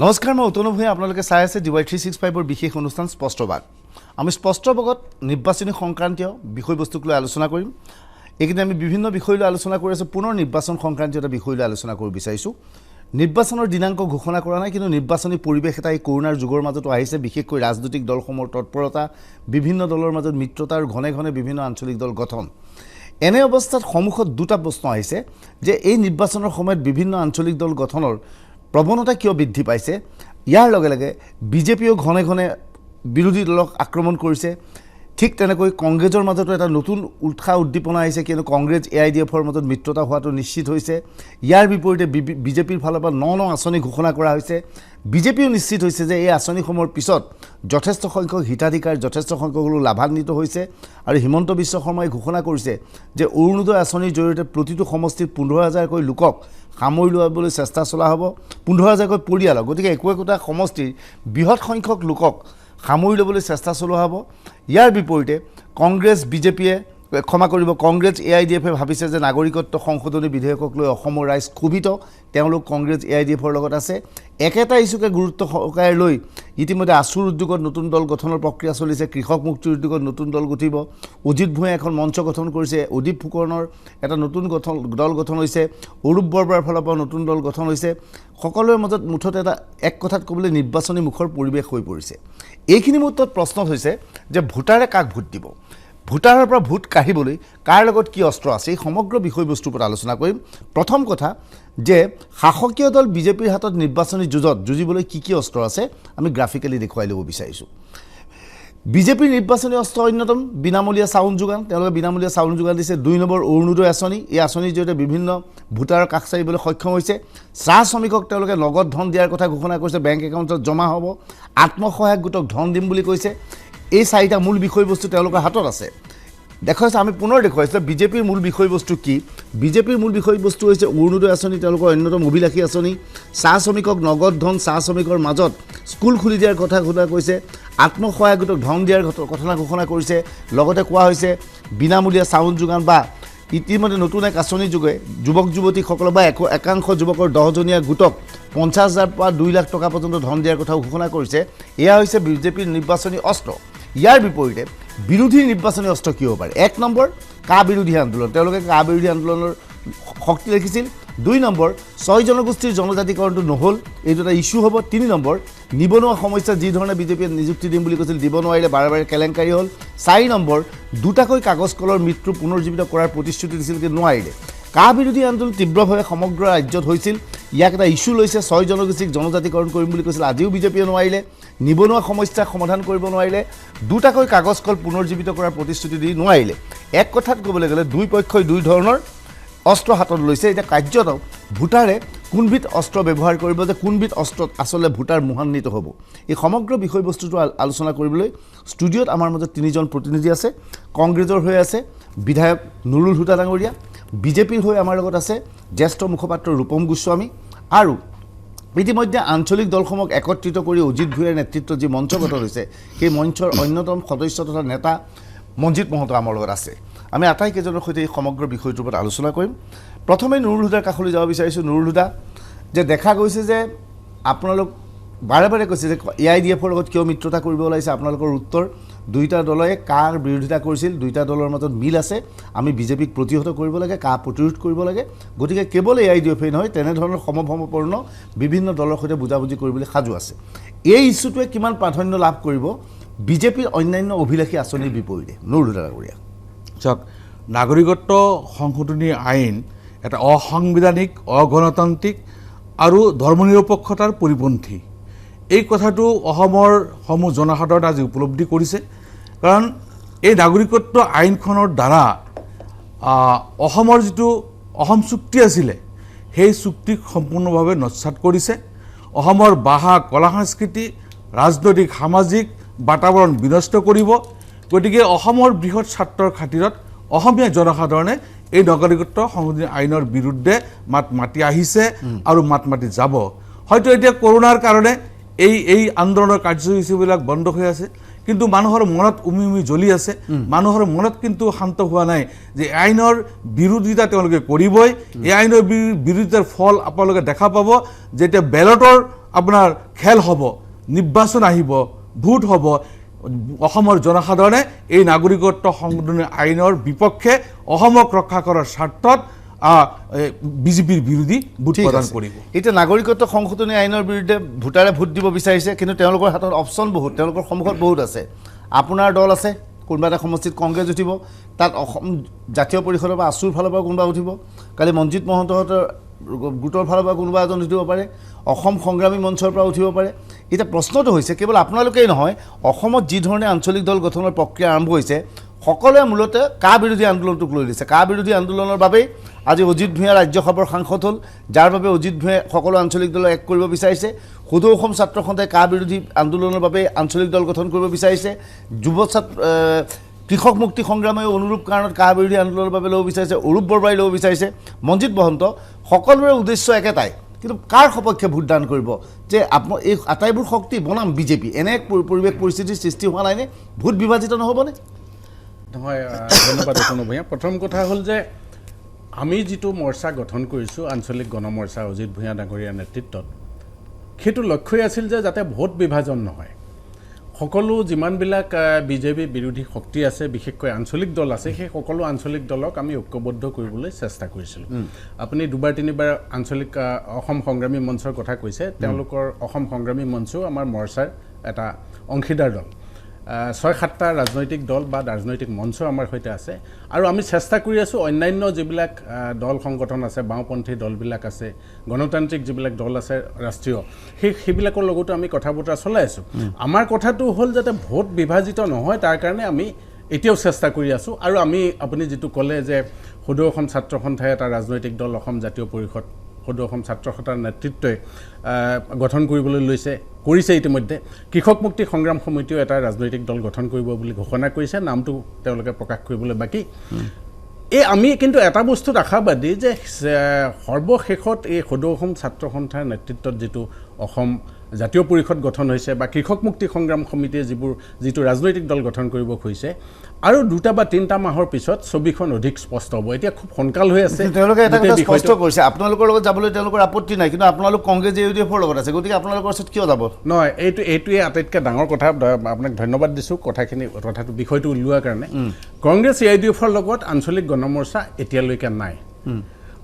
নমস্কাৰ মই উত্তম ভূঞা আপোনালোকে চাই আছে DY365 বিশেষ অনুষ্ঠান স্পষ্টবাদ আমি স্পষ্টবাদত নিৰ্বাচনী সংক্ৰান্তীয় বিষয়বস্তুক লৈ আলোচনা কৰিম এইখিনি আমি বিভিন্ন বিষয় লৈ আলোচনা কৰি আছো পুনৰ নিৰ্বাচন সংক্ৰান্তীয় এটা বিষয় লৈ আলোচনা কৰিব বিচাৰিছো নিৰ্বাচনৰ দিনাংক ঘোষণা কৰা নাই কিন্তু নিৰ্বাচনী পৰিৱেশ এটা এই কৰোনাৰ যুগৰ মাজতো আহিছে বিশেষকৈ ৰাজনৈতিক দলসমূহৰ তৎপৰতা বিভিন্ন দলৰ মাজত মিত্ৰতা আৰু ঘনে ঘনে বিভিন্ন আঞ্চলিক দল গঠন এনে অৱস্থাত সমুখত দুটা প্ৰশ্ন আহিছে যে এই নিৰ্বাচনৰ সময়ত বিভিন্ন আঞ্চলিক দল গঠনৰ প্ৰৱণতা কিয় বৃদ্ধি পাইছে ইয়াৰ লগে লগে বিজেপিও ঘনে ঘনে বিৰোধী দলক আক্ৰমণ কৰিছে ঠিক তেনেকৈ কংগ্ৰেছৰ মাজতো এটা নতুন উৎসাহ উদ্দীপনা আহিছে কিন্তু কংগ্ৰেছ এআইডিএফৰ মাজত মিত্ৰতা হোৱাটো নিশ্চিত হৈছে ইয়াৰ বিপৰীতে বিজেপিৰ ফালৰ পৰা ন আঁচনি ঘোষণা কৰা হৈছে বিজেপিও নিশ্চিত হৈছে যে এই আঁচনিসমূহৰ পিছত যথেষ্ট সংখ্যক হিতাধিকাৰ যথেষ্ট সংখ্যক লাভান্বিত হৈছে আৰু হিমন্ত বিশ্ব শৰ্মাই ঘোষণা কৰিছে যে অৰুণোদয় আঁচনিৰ জৰিয়তে প্ৰতিটো সমষ্টিত 15000কৈ লোকক সামৰি লোৱাবলৈ চেষ্টা চলা হ'ব 15000কৈ পৰিয়ালক গতিকে একোটা সমষ্টিৰ বৃহৎ সংখ্যক লোকক সামৰি ল'বলৈ চেষ্টা চলোৱা হ'ব ইয়াৰ বিপৰীতে কংগ্ৰেছ বিজেপিয়ে ক্ষমা কৰিব কংগ্ৰেছ এআইডিএফে ভাবিছে যে নাগৰিকত্ব সংশোধনী বিধেয়কক লৈ অসমৰ ৰাইজ ক্ষোভিত তেওঁলোক কংগ্ৰেছ এআইডিএফৰ লগত আছে একেটা ইছ্যুকে গুৰুত্ব সহকাৰে লৈ ইতিমধ্যে আছুৰ উদ্যোগত নতুন দল গঠনৰ প্ৰক্ৰিয়া চলিছে কৃষক মুক্তিৰ উদ্যোগত নতুন দল গঠিব অজিত ভূঞাই এখন মঞ্চ গঠন কৰিছে অদীপ ফুকনৰ এটা নতুন দল গঠন হৈছে অৰূপ বৰবৰাৰ ফালৰ পৰা নতুন দল গঠন হৈছে সকলোৰে মাজত মুঠতে এটা এক কথাত ক'বলৈ নিৰ্বাচনী মুখৰ পৰিৱেশ হৈ পৰিছে এইখিনি মুহূৰ্তত প্ৰশ্ন হৈছে যে ভোটাৰে কাক ভোট দিব ভোটাৰৰ পৰা ভোট কাঢ়িবলৈ কাৰ লগত কি অস্ত্ৰ আছে এই সমগ্ৰ বিষয়বস্তুৰ ওপৰত আলোচনা কৰিম প্ৰথম কথা যে শাসকীয় দল বিজেপিৰ হাতত নিৰ্বাচনী যুঁজিবলৈ কি অস্ত্ৰ আছে আমি গ্ৰাফিকেলি দেখুৱাই ল'ব বিচাৰিছোঁ বিজেপিৰ নিৰ্বাচনী অস্ত্ৰ অন্যতম বিনামূলীয়া চাউল যোগান তেওঁলোকে বিনামূলীয়া চাউল যোগান দিছে 2 নম্বৰ অৰুণোদয় আঁচনি এই আঁচনিৰ জৰিয়তে বিভিন্ন ভোটাৰৰ কাষ চাপিবলৈ সক্ষম হৈছে চাহ শ্ৰমিকক তেওঁলোকে নগদ ধন দিয়াৰ কথা ঘোষণা কৰিছে বেংক একাউণ্টত জমা হ'ব আত্মসহায়ক গোটক ধন দিম বুলি কৈছে এই চাৰিটা মূল বিষয়বস্তু তেওঁলোকৰ হাতত আছে দেখুৱাইছে আমি পুনৰ দেখুৱাইছোঁ বিজেপিৰ মূল বিষয়বস্তু কি বিজেপিৰ মূল বিষয়বস্তু হৈছে অৰুণোদয় আঁচনি তেওঁলোকৰ অন্যতম অভিলাষী আঁচনি চাহ শ্ৰমিকক নগদ ধন চাহ শ্ৰমিকৰ মাজত স্কুল খুলি দিয়াৰ কথা ঘোষণা কৰিছে আত্মসহায়ক গোটক ধন দিয়াৰ কথা ঘোষণা কৰিছে লগতে কোৱা হৈছে বিনামূলীয়া চাউল যোগান বা ইতিমধ্যে নতুন এক আঁচনিৰ যোগে যুৱক যুৱতীসকলক বা একাংশ যুৱকৰ 10জনীয়া গোটক 50,000 পৰা 2 লাখ টকা পৰ্যন্ত ধন দিয়াৰ কথা ঘোষণা কৰিছে এয়া হৈছে বিজেপিৰ নিৰ্বাচনী অস্ত্ৰ ইয়াৰ বিপৰীতে বিৰোধী নিৰ্বাচনী অস্ত্ৰ কি হ'ব পাৰে 1 নম্বৰ কা বিৰোধী আন্দোলন তেওঁলোকে কা বিৰোধী আন্দোলনৰ শক্তি ৰাখিছিল 2 নম্বৰ 6 জনগোষ্ঠীৰ জনজাতিকৰণটো নহল এইটো এটা ইস্যু হ'ব 3 নম্বৰ নিবনুৱা সমস্যা যি ধৰণে বিজেপিয়ে নিযুক্তি দিম বুলি কৈছিল দিব নোৱাৰিলে বাৰে বাৰে কেলেংকাৰী হ'ল 4 নম্বৰ দুটাকৈ কাগজ কলৰ মৃত্যু পুনৰুজ্জীৱিত কৰাৰ প্ৰতিশ্ৰুতি দিছিল কিন্তু নোৱাৰিলে কা বিৰোধী আন্দোলন তীব্ৰভাৱে সমগ্ৰ ৰাজ্যত হৈছিল ইয়াক এটা ইস্যু লৈছে 6 জনগোষ্ঠীক জনজাতিকৰণ কৰিম বুলি কৈছিল আজিও বিজেপিয়ে নোৱাৰিলে নিবনুৱা সমস্যা সমাধান কৰিব নোৱাৰিলে দুটাকৈ কাগজ কল পুনৰুজ্জীৱিত কৰাৰ প্ৰতিশ্ৰুতি দি নোৱাৰিলে এক কথাত ক'বলৈ গ'লে দুই পক্ষই দুই ধৰণৰ অস্ত্ৰ হাতত লৈছে এতিয়া কাৰ্যত ভোটাৰে কোনবিধ অস্ত্ৰ ব্যৱহাৰ কৰিব যে কোনবিধ অস্ত্ৰত আচলতে ভোটাৰ মোহান্বিত হ'ব এই সমগ্ৰ বিষয়বস্তুটো আলোচনা কৰিবলৈ ষ্টুডিঅ'ত আমাৰ মাজত 3জন প্ৰতিনিধি আছে কংগ্ৰেছৰ হৈ আছে বিধায়ক নুৰুল হুদা ডাঙৰীয়া বিজেপিৰ হৈ আমাৰ লগত আছে জ্যেষ্ঠ মুখপাত্ৰ ৰূপম গোস্বামী আৰু ইতিমধ্যে আঞ্চলিক দলসমূহক একত্ৰিত কৰি অজিত ভূঞাৰ নেতৃত্বত যি মঞ্চ গঠন হৈছে সেই মঞ্চৰ অন্যতম সদস্য তথা নেতা মঞ্জিত মহন্ত আমাৰ লগত আছে আমি আটাইকেইজনৰ সৈতে এই সমগ্ৰ বিষয়টোৰ ওপৰত আলোচনা কৰিম প্ৰথমে নুৰুল হুদাৰ কাষলৈ যাব বিচাৰিছোঁ নুৰুল হুদা যে দেখা গৈছে যে আপোনালোক বাৰে বাৰে কৈছে যে এআইডিএফৰ লগত কিয় মিত্ৰতা কৰিব ওলাইছে আপোনালোকৰ উত্তৰ দুইটা দলে কাৰ বিৰোধিতা কৰিছিল দুইটা দলৰ মাজত মিল আছে আমি বিজেপিক প্ৰতিহত কৰিব লাগে কা প্ৰতিৰোধ কৰিব লাগে গতিকে কেৱল এআইডিএফেই নহয় তেনেধৰণৰ সমভাৱপূৰ্ণ বিভিন্ন দলৰ সৈতে বুজাবুজি কৰিবলৈ সাজু আছে এই ইস্যুটোৱে কিমান প্ৰাধান্য লাভ কৰিব বিজেপিৰ অন্যান্য অভিলাষী আঁচনিৰ বিপৰীতে নুৰুল হুদা ডাঙৰীয়া চাওক নাগৰিকত্ব সংশোধনী আইন এটা অসাংবিধানিক অগণতান্ত্ৰিক আৰু ধৰ্মনিৰপেক্ষতাৰ পৰিপন্থী এই কথাটো অসমৰ সমূহ জনসাধাৰণ আজি উপলব্ধি কৰিছে কাৰণ এই নাগৰিকত্ব আইনখনৰ দ্বাৰা অসমৰ যিটো অসম চুক্তি আছিলে সেই চুক্তিক সম্পূৰ্ণভাৱে নস্যাৎ কৰিছে অসমৰ ভাষা কলা সংস্কৃতি ৰাজনৈতিক সামাজিক বাতাবৰণ বিনষ্ট কৰিব গতিকে অসমৰ বৃহৎ স্বাৰ্থৰ খাতিৰত অসমীয়া জনসাধাৰণে এই নাগৰিকত্ব সংশোধনী আইনৰ বিৰুদ্ধে মাত মাতি আহিছে আৰু মাত মাতি যাব হয়তো এতিয়া কৰোনাৰ কাৰণে এই আন্দোলনৰ কাৰ্যসূচীবিলাক বন্ধ হৈ আছে কিন্তু মানুহৰ মনত উমি জ্বলি আছে মানুহৰ মনত কিন্তু শান্ত হোৱা নাই যে আইনৰ বিৰোধিতা তেওঁলোকে কৰিবই এই আইনৰ বিৰোধিতাৰ ফল আপোনালোকে দেখা পাব যেতিয়া ব্যালটৰ আপোনাৰ খেল হ'ব, নিৰ্বাচন আহিব, ভোট হ'ব, অসমৰ জনসাধাৰণে এই নাগৰিকত্ব সংশোধনী আইনৰ বিপক্ষে অসমক ৰক্ষা কৰাৰ স্বাৰ্থত বিজেপিৰ বিৰোধী ভোট প্ৰদান কৰিব। এতিয়া নাগৰিকত্ব সংশোধনী আইনৰ বিৰুদ্ধে ভোটাৰে ভোট দিব বিচাৰিছে, কিন্তু তেওঁলোকৰ হাতত অপশ্যন বহুত, তেওঁলোকৰ সন্মুখত বহুত আছে। আপোনাৰ দল আছে, কোনোবা এটা সমষ্টিত কংগ্ৰেছ উঠিব, তাত অসম জাতীয় পৰিষদৰ পৰা আছুৰ ফালৰ পৰা কোনোবা উঠিব, কালি মনজিৎ মহন্তহঁতৰ গোটৰ ফালৰ পৰা কোনোবা এজন উঠিব পাৰে, অসম সংগ্ৰামী মঞ্চৰ পৰা উঠিব পাৰে। এতিয়া প্ৰশ্নটো হৈছে কেৱল আপোনালোকেই নহয়, অসমত যি ধৰণে আঞ্চলিক দল গঠনৰ প্ৰক্ৰিয়া আৰম্ভ হৈছে, সকলোৱে মূলতে কা বিৰোধী আন্দোলনটোক লৈ লৈছে। কা বিৰোধী আন্দোলনৰ বাবেই আজি অজিত ভূঞা ৰাজ্যসভাৰ সাংসদ হ'ল, যাৰ বাবে অজিত ভূঞাই সকলো আঞ্চলিক দলক এক কৰিব বিচাৰিছে। সদৌ অসম ছাত্ৰ সন্থাই কা বিৰোধী আন্দোলনৰ বাবে আঞ্চলিক দল গঠন কৰিব বিচাৰিছে। কৃষক মুক্তি সংগ্ৰামে অনুৰূপ কাৰণত কা বিৰোধী আন্দোলনৰ বাবে ল'ব বিচাৰিছে, অৰূপ বৰবাই ল'ব বিচাৰিছে, মনজিৎ মহন্ত। সকলোৰে উদ্দেশ্য একেটাই, কিন্তু কাৰ সপক্ষে ভোটদান কৰিব? যে এই আটাইবোৰ শক্তি বনাম বিজেপি, এনে এক পৰিৱেশ পৰিস্থিতিৰ সৃষ্টি হোৱা নাইনে? ভোট বিভাজিত নহ'বনে? নহয়, ধন্যবাদ অতনু ভূঞা। প্ৰথম কথা হ'ল যে আমি যিটো মৰ্চা গঠন কৰিছোঁ, আঞ্চলিক গণমৰ্চা অজিত ভূঞা ডাঙৰীয়াৰ নেতৃত্বত, সেইটো লক্ষ্যই আছিল যে যাতে ভোট বিভাজন নহয়। সকলো যিমানবিলাক বিজেপি বিৰোধী শক্তি আছে, বিশেষকৈ আঞ্চলিক দল আছে, সেই সকলো আঞ্চলিক দলক আমি ঐক্যবদ্ধ কৰিবলৈ চেষ্টা কৰিছিলোঁ। আপুনি দুবাৰ তিনিবাৰ আঞ্চলিক অসম সংগ্ৰামী মঞ্চৰ কথা কৈছে, তেওঁলোকৰ অসম সংগ্ৰামী মঞ্চও আমাৰ মৰ্চাৰ এটা অংশীদাৰ দল। ৬-৭টা ৰাজনৈতিক দল বা ৰাজনৈতিক মঞ্চ আমাৰ সৈতে আছে, আৰু আমি চেষ্টা কৰি আছোঁ অন্যান্য যিবিলাক দল সংগঠন আছে, বাওঁপন্থী দলবিলাক আছে, গণতান্ত্ৰিক যিবিলাক দল আছে ৰাষ্ট্ৰীয়, সেইবিলাকৰ লগতো আমি কথা বতৰা চলাই আছোঁ। আমাৰ কথাটো হ'ল যাতে ভোট বিভাজিত নহয়, তাৰ কাৰণে আমি এতিয়াও চেষ্টা কৰি আছোঁ। আৰু আমি আপুনি যিটো ক'লে যে সদৌ অসম ছাত্ৰ সন্থাই এটা ৰাজনৈতিক দল, অসম জাতীয় পৰিষদ, সদৌ অসম ছাত্ৰ সন্থাৰ নেতৃত্বই গঠন কৰিবলৈ কৰিছে ইতিমধ্যে। কৃষক মুক্তি সংগ্ৰাম সমিতিও এটা ৰাজনৈতিক দল গঠন কৰিব বুলি ঘোষণা কৰিছে, নামটো তেওঁলোকে প্ৰকাশ কৰিবলৈ বাকী। আমি কিন্তু এটা বস্তুত আশাবাদী যে সৰ্বশেষত এই সদৌ অসম ছাত্ৰ সন্থাৰ নেতৃত্বত যিটো অসম জাতীয় পৰিষদ গঠন হৈছে বা কৃষক মুক্তি সংগ্ৰাম সমিতিয়ে যিটো ৰাজনৈতিক দল গঠন কৰিব খুজিছে, আৰু 2 বা 3টা মাহৰ পিছত ছবিখন অধিক স্পষ্ট হ'ব। এতিয়া খুব সোনকাল হৈ আছে। তেওঁলোকে এটা কথা স্পষ্ট কৰিছে, আপোনালোকৰ লগত যাবলৈ তেওঁলোকৰ আপত্তি নাই, কিন্তু আপোনালোক কংগ্ৰেছ ইউডিএফৰ লগত আছে, গতিকে আপোনালোকৰ ওচৰত কিয় যাব? নহয়, এইটোৱে আটাইতকৈ ডাঙৰ কথা। আপোনাক ধন্যবাদ দিছোঁ কথাটো বিষয়টো উলিওৱাৰ কাৰণে। কংগ্ৰেছ ইউডিএফৰ লগত আঞ্চলিক গণমৰ্চা এতিয়ালৈকে নাই।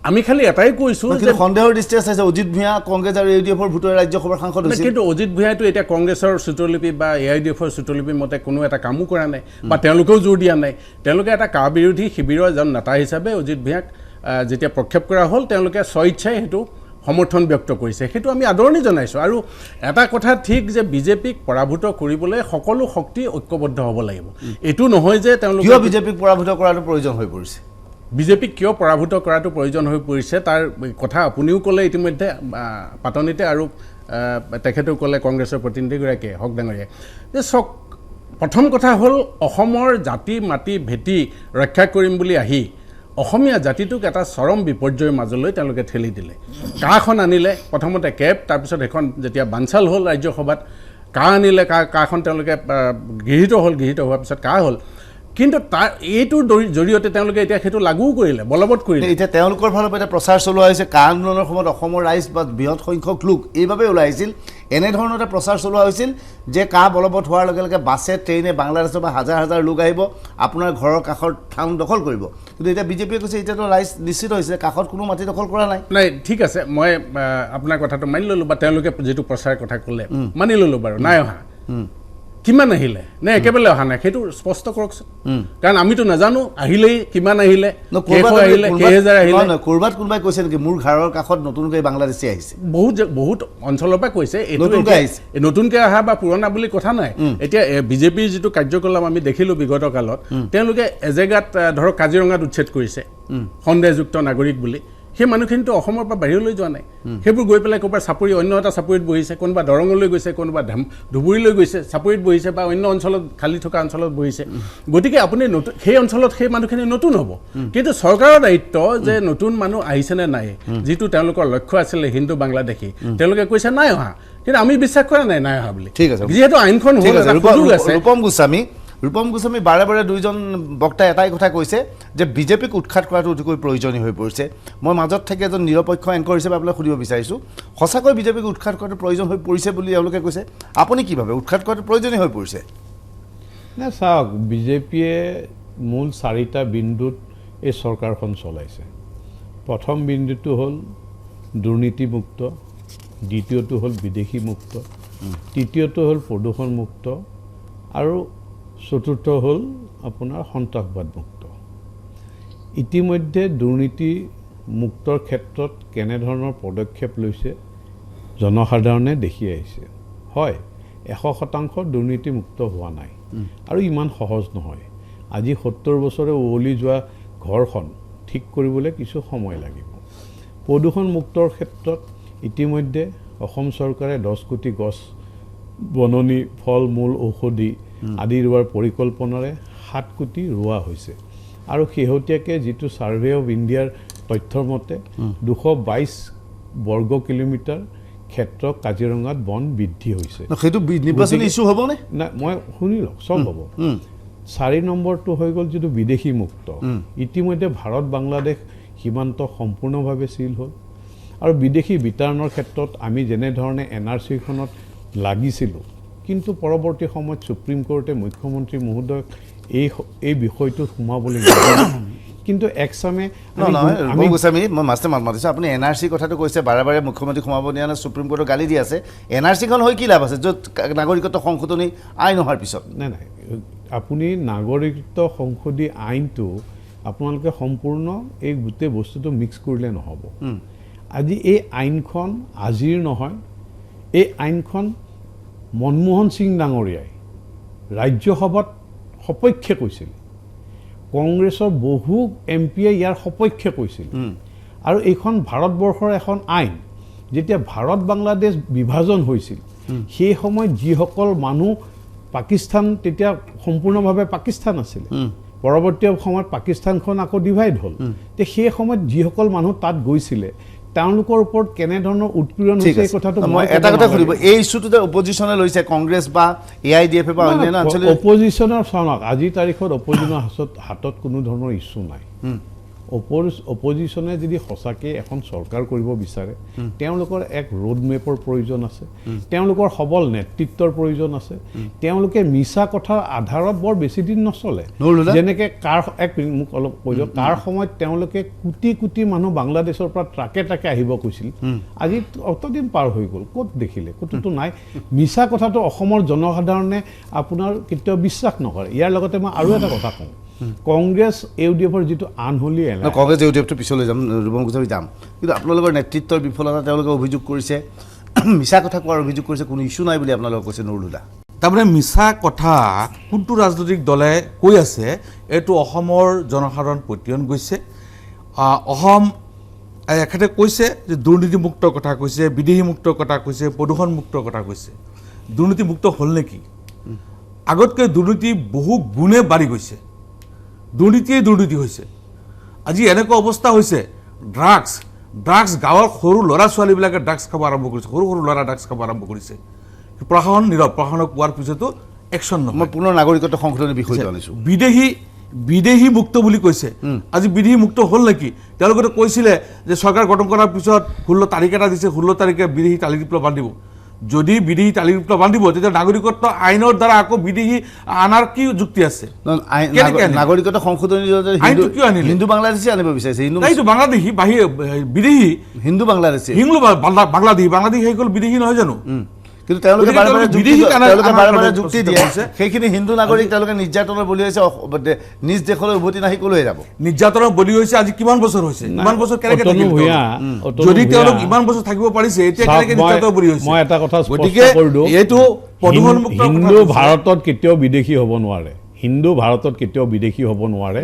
আমি খালি এটাই কৈছোঁ যে সন্দেহৰ দৃষ্টি আছে অজিত ভূঞা কংগ্ৰেছ আৰু ইউডিএফৰ ভোটৰে ৰাজ্যসভাৰ সাংসদ হৈছে, কিন্তু অজিত ভূঞাইতো এতিয়া কংগ্ৰেছৰ চুটলিপি বা ইউডিএফৰ চুটলিপি মতে কোনো এটা কামো কৰা নাই, বা তেওঁলোকেও জোৰ দিয়া নাই। তেওঁলোকে এটা কা বিৰোধী শিবিৰৰ এজন নেতা হিচাপে অজিত ভূঞাক যেতিয়া প্ৰক্ষেপ কৰা হ'ল, তেওঁলোকে স্বইচ্ছাই সেইটো সমৰ্থন ব্যক্ত কৰিছে, সেইটো আমি আদৰণি জনাইছোঁ। আৰু এটা কথা ঠিক যে বিজেপিক পৰাভূত কৰিবলৈ সকলো শক্তি ঐক্যবদ্ধ হ'ব লাগিব। এইটো নহয় যে তেওঁলোকে কিয় বিজেপিক পৰাভূত কৰাটো প্ৰয়োজন হৈ পৰিছে। বিজেপিক কিয় পৰাভূত কৰাটো প্ৰয়োজন হৈ পৰিছে তাৰ কথা আপুনিও ক'লে ইতিমধ্যে পাতনিতে, আৰু তেখেতেও ক'লে কংগ্ৰেছৰ প্ৰতিনিধিগৰাকীয়ে, হক ডাঙৰীয়াই, যে চাওক, প্ৰথম কথা হ'ল অসমৰ জাতি মাটি ভেটি ৰক্ষা কৰিম বুলি আহি অসমীয়া জাতিটোক এটা চৰম বিপৰ্যয়ৰ মাজলৈ তেওঁলোকে ঠেলি দিলে। কাখন আনিলে, প্ৰথমতে কেব, তাৰপিছত এখন যেতিয়া বানচাল হ'ল ৰাজ্যসভাত, আনিলে, কাখন তেওঁলোকে গৃহীত হোৱাৰ পিছত হ'ল। কিন্তু এইটোৰ জৰিয়তে তেওঁলোকে এতিয়া সেইটো লাগুও কৰিলে, বলবৎ কৰিলে। এতিয়া তেওঁলোকৰ ফালৰ পৰা এটা প্ৰচাৰ চলোৱা হৈছে, কা আন্দোলনৰ সময়ত অসমৰ ৰাইজ বা বৃহৎ সংখ্যক লোক এইবাবে ওলাই আহিছিল, এনেধৰণৰ এটা প্ৰচাৰ চলোৱা হৈছিল যে কা বলবৎ হোৱাৰ লগে লগে বাছে ট্ৰেইনে বাংলাদেশৰ পৰা হাজাৰ হাজাৰ লোক আহিব, আপোনাৰ ঘৰৰ কাষৰ ঠাই দখল কৰিব। কিন্তু এতিয়া বিজেপিয়ে কৈছে এতিয়াতো ৰাইজ নিশ্চিত হৈছে, কাষত কোনো মাটি দখল কৰা নাই। ঠিক আছে, মই আপোনাৰ কথাটো মানি ল'লোঁ, বা তেওঁলোকে যিটো প্ৰচাৰৰ কথা ক'লে মানি ল'লোঁ বাৰু, নাই অহা। কিমান আহিলে নে একেবাৰে অহা নাই সেইটো স্পষ্ট কৰকচোন, কাৰণ আমিতো নাজানো আহিলেই কিমান আহিলে, কেইহাজাৰ আহিলে। ক'ৰবাত কোনোবাই কৈছে নেকি মোৰ ঘৰৰ কাষত নতুনকৈ বাংলাদেশী আহিছে? বহুত অঞ্চলৰ পৰা কৈছে। নতুনকৈ অহা বা পুৰণা বুলি কথা নাই। এতিয়া বিজেপিৰ যিটো কাৰ্যকলাপ আমি দেখিলোঁ বিগত কালত, তেওঁলোকে এজেগাত ধৰক কাজিৰঙাত উচ্ছেদ কৰিছে সন্দেহযুক্ত নাগৰিক বুলি, সেই মানুহখিনিতো অসমৰ পৰা বাহিৰলৈ যোৱা নাই, সেইবোৰ গৈ পেলাই ক'ৰবাত চাপৰি, অন্য এটা চাপৰিত বহিছে, কোনোবা দৰঙলৈ গৈছে, কোনোবা ধুবুৰীলৈ গৈছে, চাপৰিত বহিছে, বা অন্য অঞ্চলত খালী থকা অঞ্চলত বহিছে। গতিকে আপুনি সেই অঞ্চলত সেই মানুহখিনি নতুন হ'ব, কিন্তু চৰকাৰৰ দায়িত্ব যে নতুন মানুহ আহিছেনে নাই, যিটো তেওঁলোকৰ লক্ষ্য আছিলে হিন্দু বাংলাদেশী, তেওঁলোকে কৈছে নাই অহা, কিন্তু আমি বিশ্বাস কৰা নাই অহা বুলি। ঠিক আছে, যিহেতু আইনখন হ'ল সুযোগ আছে। ৰূপম গোস্বামী, ৰূপম গোস্বামী বাৰে বাৰে দুইজন বক্তাই এটাই কথা কৈছে যে বিজেপিক উৎখাত কৰাটো অতিকৈ প্ৰয়োজনীয় হৈ পৰিছে মই মাজত থাকি এজন নিৰপেক্ষ এংকৰ হিচাপে আপোনাক সুধিব বিচাৰিছোঁ সঁচাকৈ বিজেপিক উৎখাত কৰাটো প্ৰয়োজন হৈ পৰিছে বুলি এওঁলোকে কৈছে আপুনি কি ভাবে উৎখাত কৰাটো প্ৰয়োজনীয় হৈ পৰিছে না চাওক বিজেপিয়ে মূল 4টা বিন্দুত এই চৰকাৰখন চলাইছে প্ৰথম বিন্দুটো হ'ল দুৰ্নীতিমুক্ত দ্বিতীয়টো হ'ল বিদেশীমুক্ত তৃতীয়টো হ'ল প্ৰদূষণমুক্ত আৰু চতুৰ্থ হ'ল আপোনাৰ সন্ত্ৰাসবাদমুক্ত ইতিমধ্যে দুৰ্নীতিমুক্তৰ ক্ষেত্ৰত কেনেধৰণৰ পদক্ষেপ লৈছে জনসাধাৰণে দেখি আহিছে হয় 100% দুৰ্নীতিমুক্ত হোৱা নাই আৰু ইমান সহজ নহয় আজি 70 বছৰে ওৱলি যোৱা ঘৰখন ঠিক কৰিবলৈ কিছু সময় লাগিব প্ৰদূষণ মুক্তৰ ক্ষেত্ৰত ইতিমধ্যে অসম চৰকাৰে 10 কোটি গছ বননি ফল মূল ঔষধি আদি ৰোৱাৰ পৰিকল্পনাৰে 7 কোটি ৰোৱা হৈছে আৰু শেহতীয়াকৈ যিটো সাৰ্ভে অফ ইণ্ডিয়াৰ তথ্যৰ মতে 222 বৰ্গ কিলোমিটাৰ ক্ষেত্ৰ কাজিৰঙাত বন বৃদ্ধি হৈছে সেইটো নিৰ্বাচনী ইস্যু হ'বনে না মই শুনি লওক চব হ'ব 4 নম্বৰটো হৈ গ'ল যিটো বিদেশী মুক্ত ইতিমধ্যে ভাৰত বাংলাদেশ সীমান্ত সম্পূৰ্ণভাৱে সিল হ'ল আৰু বিদেশী বিতৰণৰ ক্ষেত্ৰত আমি যেনে ধৰণে এনআৰচিখনত লাগিছিলোঁ কিন্তু পৰৱৰ্তী সময়ত সুপ্ৰিম কোৰ্টে মুখ্যমন্ত্ৰী মহোদয়ক এই বিষয়টোত সোমাবলৈ কিন্তু একসামে আমি গোস্বামী মই মাষ্টে মাতিছোঁ আপুনি এনআৰচি কথাটো কৈছে বাৰে বাৰে মুখ্যমন্ত্ৰী সোমাব দিয়া নাই সুপ্ৰিম কোৰ্টৰ গালি দি আছে এনআৰচিখন হৈ কি লাভ আছে য'ত নাগৰিকত্ব সংশোধনী আইন অহাৰ পিছত নাই আপুনি নাগৰিকত্ব সংশোধনী আইনটো আপোনালোকে সম্পূৰ্ণ এই গোটেই বস্তুটো মিক্স কৰিলে নহ'ব আজি এই আইনখন আজিৰ নহয় এই আইনখন মনমোহন সিং ডাঙৰীয়াই ৰাজ্যসভাত সপক্ষে কৈছিল কংগ্ৰেছৰ বহু এমপিয়ে ইয়াৰ সপক্ষে কৈছিল আৰু এইখন ভাৰতবৰ্ষৰ এখন আইন যেতিয়া ভাৰত বাংলাদেশ বিভাজন হৈছিল সেই সময়ত যিসকল মানুহ পাকিস্তান তেতিয়া সম্পূৰ্ণভাৱে পাকিস্তান আছিল পৰৱৰ্তী সময়ত পাকিস্তানখন আকৌ ডিভাইড হ'ল তে সেই সময়ত যিসকল মানুহ তাত গৈছিলে তেওঁলোকৰ ওপৰত কেনেধৰণৰ উৎপীড়ন হৈছে এই কথাটো মই এটা কথা সুধিব এই ইস্যুটোতে অপজিশ্যনে লৈছে কংগ্ৰেছ বা এআইডিএফ বা অন্যান্য অঞ্চলত অপজিশ্যনৰ চাওক আজিৰ তাৰিখত অপজিশ্যনৰ হাতত কোনো ধৰণৰ ইস্যু নাই অপজিশ্যনে যদি সঁচাকৈ এখন চৰকাৰ কৰিব বিচাৰে তেওঁলোকৰ এক ৰোড মেপৰ প্ৰয়োজন আছে তেওঁলোকৰ সবল নেতৃত্বৰ প্ৰয়োজন আছে তেওঁলোকে মিছা কথাৰ আধাৰত বৰ বেছি দিন নচলে যেনেকৈ মোক অলপ কৈ দিয়ক কাৰ সময়ত তেওঁলোকে কোটি কোটি মানুহ বাংলাদেশৰ পৰা ট্ৰাকে আহিব কৈছিল আজি অতদিন পাৰ হৈ গ'ল ক'ত দেখিলে ক'তোতো নাই মিছা কথাটো অসমৰ জনসাধাৰণে আপোনাৰ কেতিয়াও বিশ্বাস নকৰে ইয়াৰ লগতে মই আৰু এটা কথা কওঁ কংগ্ৰেছ ইউডিএফৰ যিটো আনহলি কংগ্ৰেছ ইউডিএফটো পিছলৈ যাম ৰূপম গোস্বামী যাম কিন্তু আপোনালোকৰ নেতৃত্বৰ বিফলতা তেওঁলোকে অভিযোগ কৰিছে মিছা কথা কোৱাৰ অভিযোগ কৰিছে কোনো ইস্যু নাই বুলি আপোনালোকে কৈছে নুৰুল দা তাৰমানে মিছা কথা কোনটো ৰাজনৈতিক দলে কৈ আছে এইটো অসমৰ জনসাধাৰণ পতিয়ন গৈছে অসম এখেতে কৈছে যে দুৰ্নীতিমুক্তৰ কথা কৈছে বিদেশীমুক্তৰ কথা কৈছে প্ৰদূষণমুক্তৰ কথা কৈছে দুৰ্নীতিমুক্ত হ'ল নেকি আগতকৈ দুৰ্নীতি বহু গুণে বাঢ়ি গৈছে দুৰ্নীতি হৈছে আজি এনেকুৱা অৱস্থা হৈছে ড্ৰাগছ গাঁৱৰ সৰু ল'ৰা ছোৱালীবিলাকে ড্ৰাগছ খাব আৰম্ভ কৰিছে সৰু ল'ৰা ড্ৰাগছ খাব আৰম্ভ কৰিছে প্ৰশাসন নীৰৱ প্ৰশাসনক কোৱাৰ পিছতো একশ্যন নহয় মই পুনৰ নাগৰিকত্ব সংশোধনীৰ বিষয়টো আনিছোঁ বিদেশী মুক্ত বুলি কৈছে আজি বিদেশী মুক্ত হ'ল নেকি তেওঁলোকে কৈছিলে যে চৰকাৰ গঠন কৰাৰ পিছত 16 তাৰিখ এটা দিছে 16 তাৰিখে বিদেশী তালি বিপ্লৱ বান্ধিব যদি বিদেশী তালি বিপ্লৱ বান্ধিব তেতিয়া নাগৰিকত্ব আইনৰ দ্বাৰা আকৌ বিদেশী আনাৰ কি যুক্তি আছে নাগৰিকত্ব সংশোধনী হিন্দু বাংলাদেশী আনিব বিচাৰিছে এইটো বাংলাদেশী বিদেশী হিন্দু বাংলাদেশী বাংলাদেশী হৈ গ'ল বিদেশী নহয় জানো কিন্তু তেওঁলোকে বাৰে বাৰে যুক্তি দিয়ে সেইখিনি হিন্দু নাগৰিক তেওঁলোকে নিৰ্যাতনৰ বলি হৈছে নিজ দেশলৈ উভতি নাহি কলৈ যাব নিৰ্যাতনৰ বলি হৈছে আজি কিমান বছৰ হৈছে ইমান বছৰ কেনেকৈ থাকিব যদি তেওঁলোক ইমান বছৰ থাকিব পাৰিছে এতিয়া কেনেকৈ নিৰ্যাতনৰ বলি হৈছে মই এটা কথা স্পষ্ট কৰি দিওঁ এইটো প্ৰদূষণমুক্ত হিন্দু ভাৰতত কেতিয়াও বিদেশী হ'ব নোৱাৰে হিন্দু ভাৰতত কেতিয়াও বিদেশী হ'ব নোৱাৰে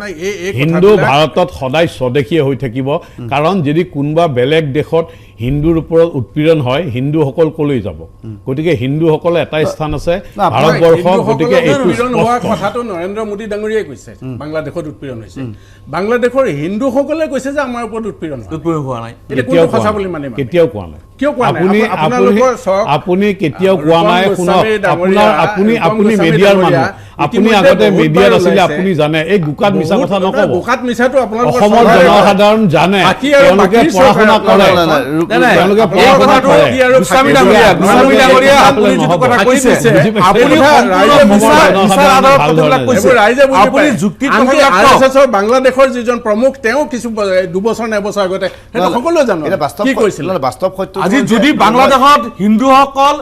হিন্দু ভাৰতত সদায় স্বদেশীয় হৈ থাকিব কাৰণ যদি কোনোবা বেলেগ দেশত হিন্দুৰ ওপৰত উৎপীড়ন হয় হিন্দুসকল কলৈ যাব গতিকে হিন্দুসকলৰ এটাই স্থান আছে ভাৰতবৰ্ষ গতিকে উৎপীড়ন হোৱা কথাটো নৰেন্দ্ৰ মোদী ডাঙৰীয়াই কৈছে বাংলাদেশত উৎপীড়ন হৈছে বাংলাদেশৰ হিন্দুসকলে কৈছে যে আমাৰ ওপৰত উৎপীড়ন হোৱা নাই কেতিয়াও কোৱা নাই আপুনি কেতিয়াও কোৱা নাই শুনক আপুনি মিডিয়াৰ মানুহ আপুনি আগতে মিডিয়াত আছিলে আপুনি জানে এই গুকাত মিছা কথা নকব গুকাত মিছাটো আপোনালোকৰ অসমৰ জনসাধাৰণ জানে তেওঁলোকে পঢ়া শুনা কৰে তেওঁলোকে পঢ়া শুনা কৰে গোস্বামী ডাঙৰীয়া আপুনি যিটো কথা কৈছে আপুনি আপুনি যুক্তি আৰএছএছৰ বাংলাদেশৰ যিজন প্ৰমুখ তেওঁ কিছু 2 বছৰ নে এবছৰ আগতে সেইটো সকলোৱে জানো কি কৈছিল বাস্তৱ সত্য আজি যদি বাংলাদেশত হিন্দুসকল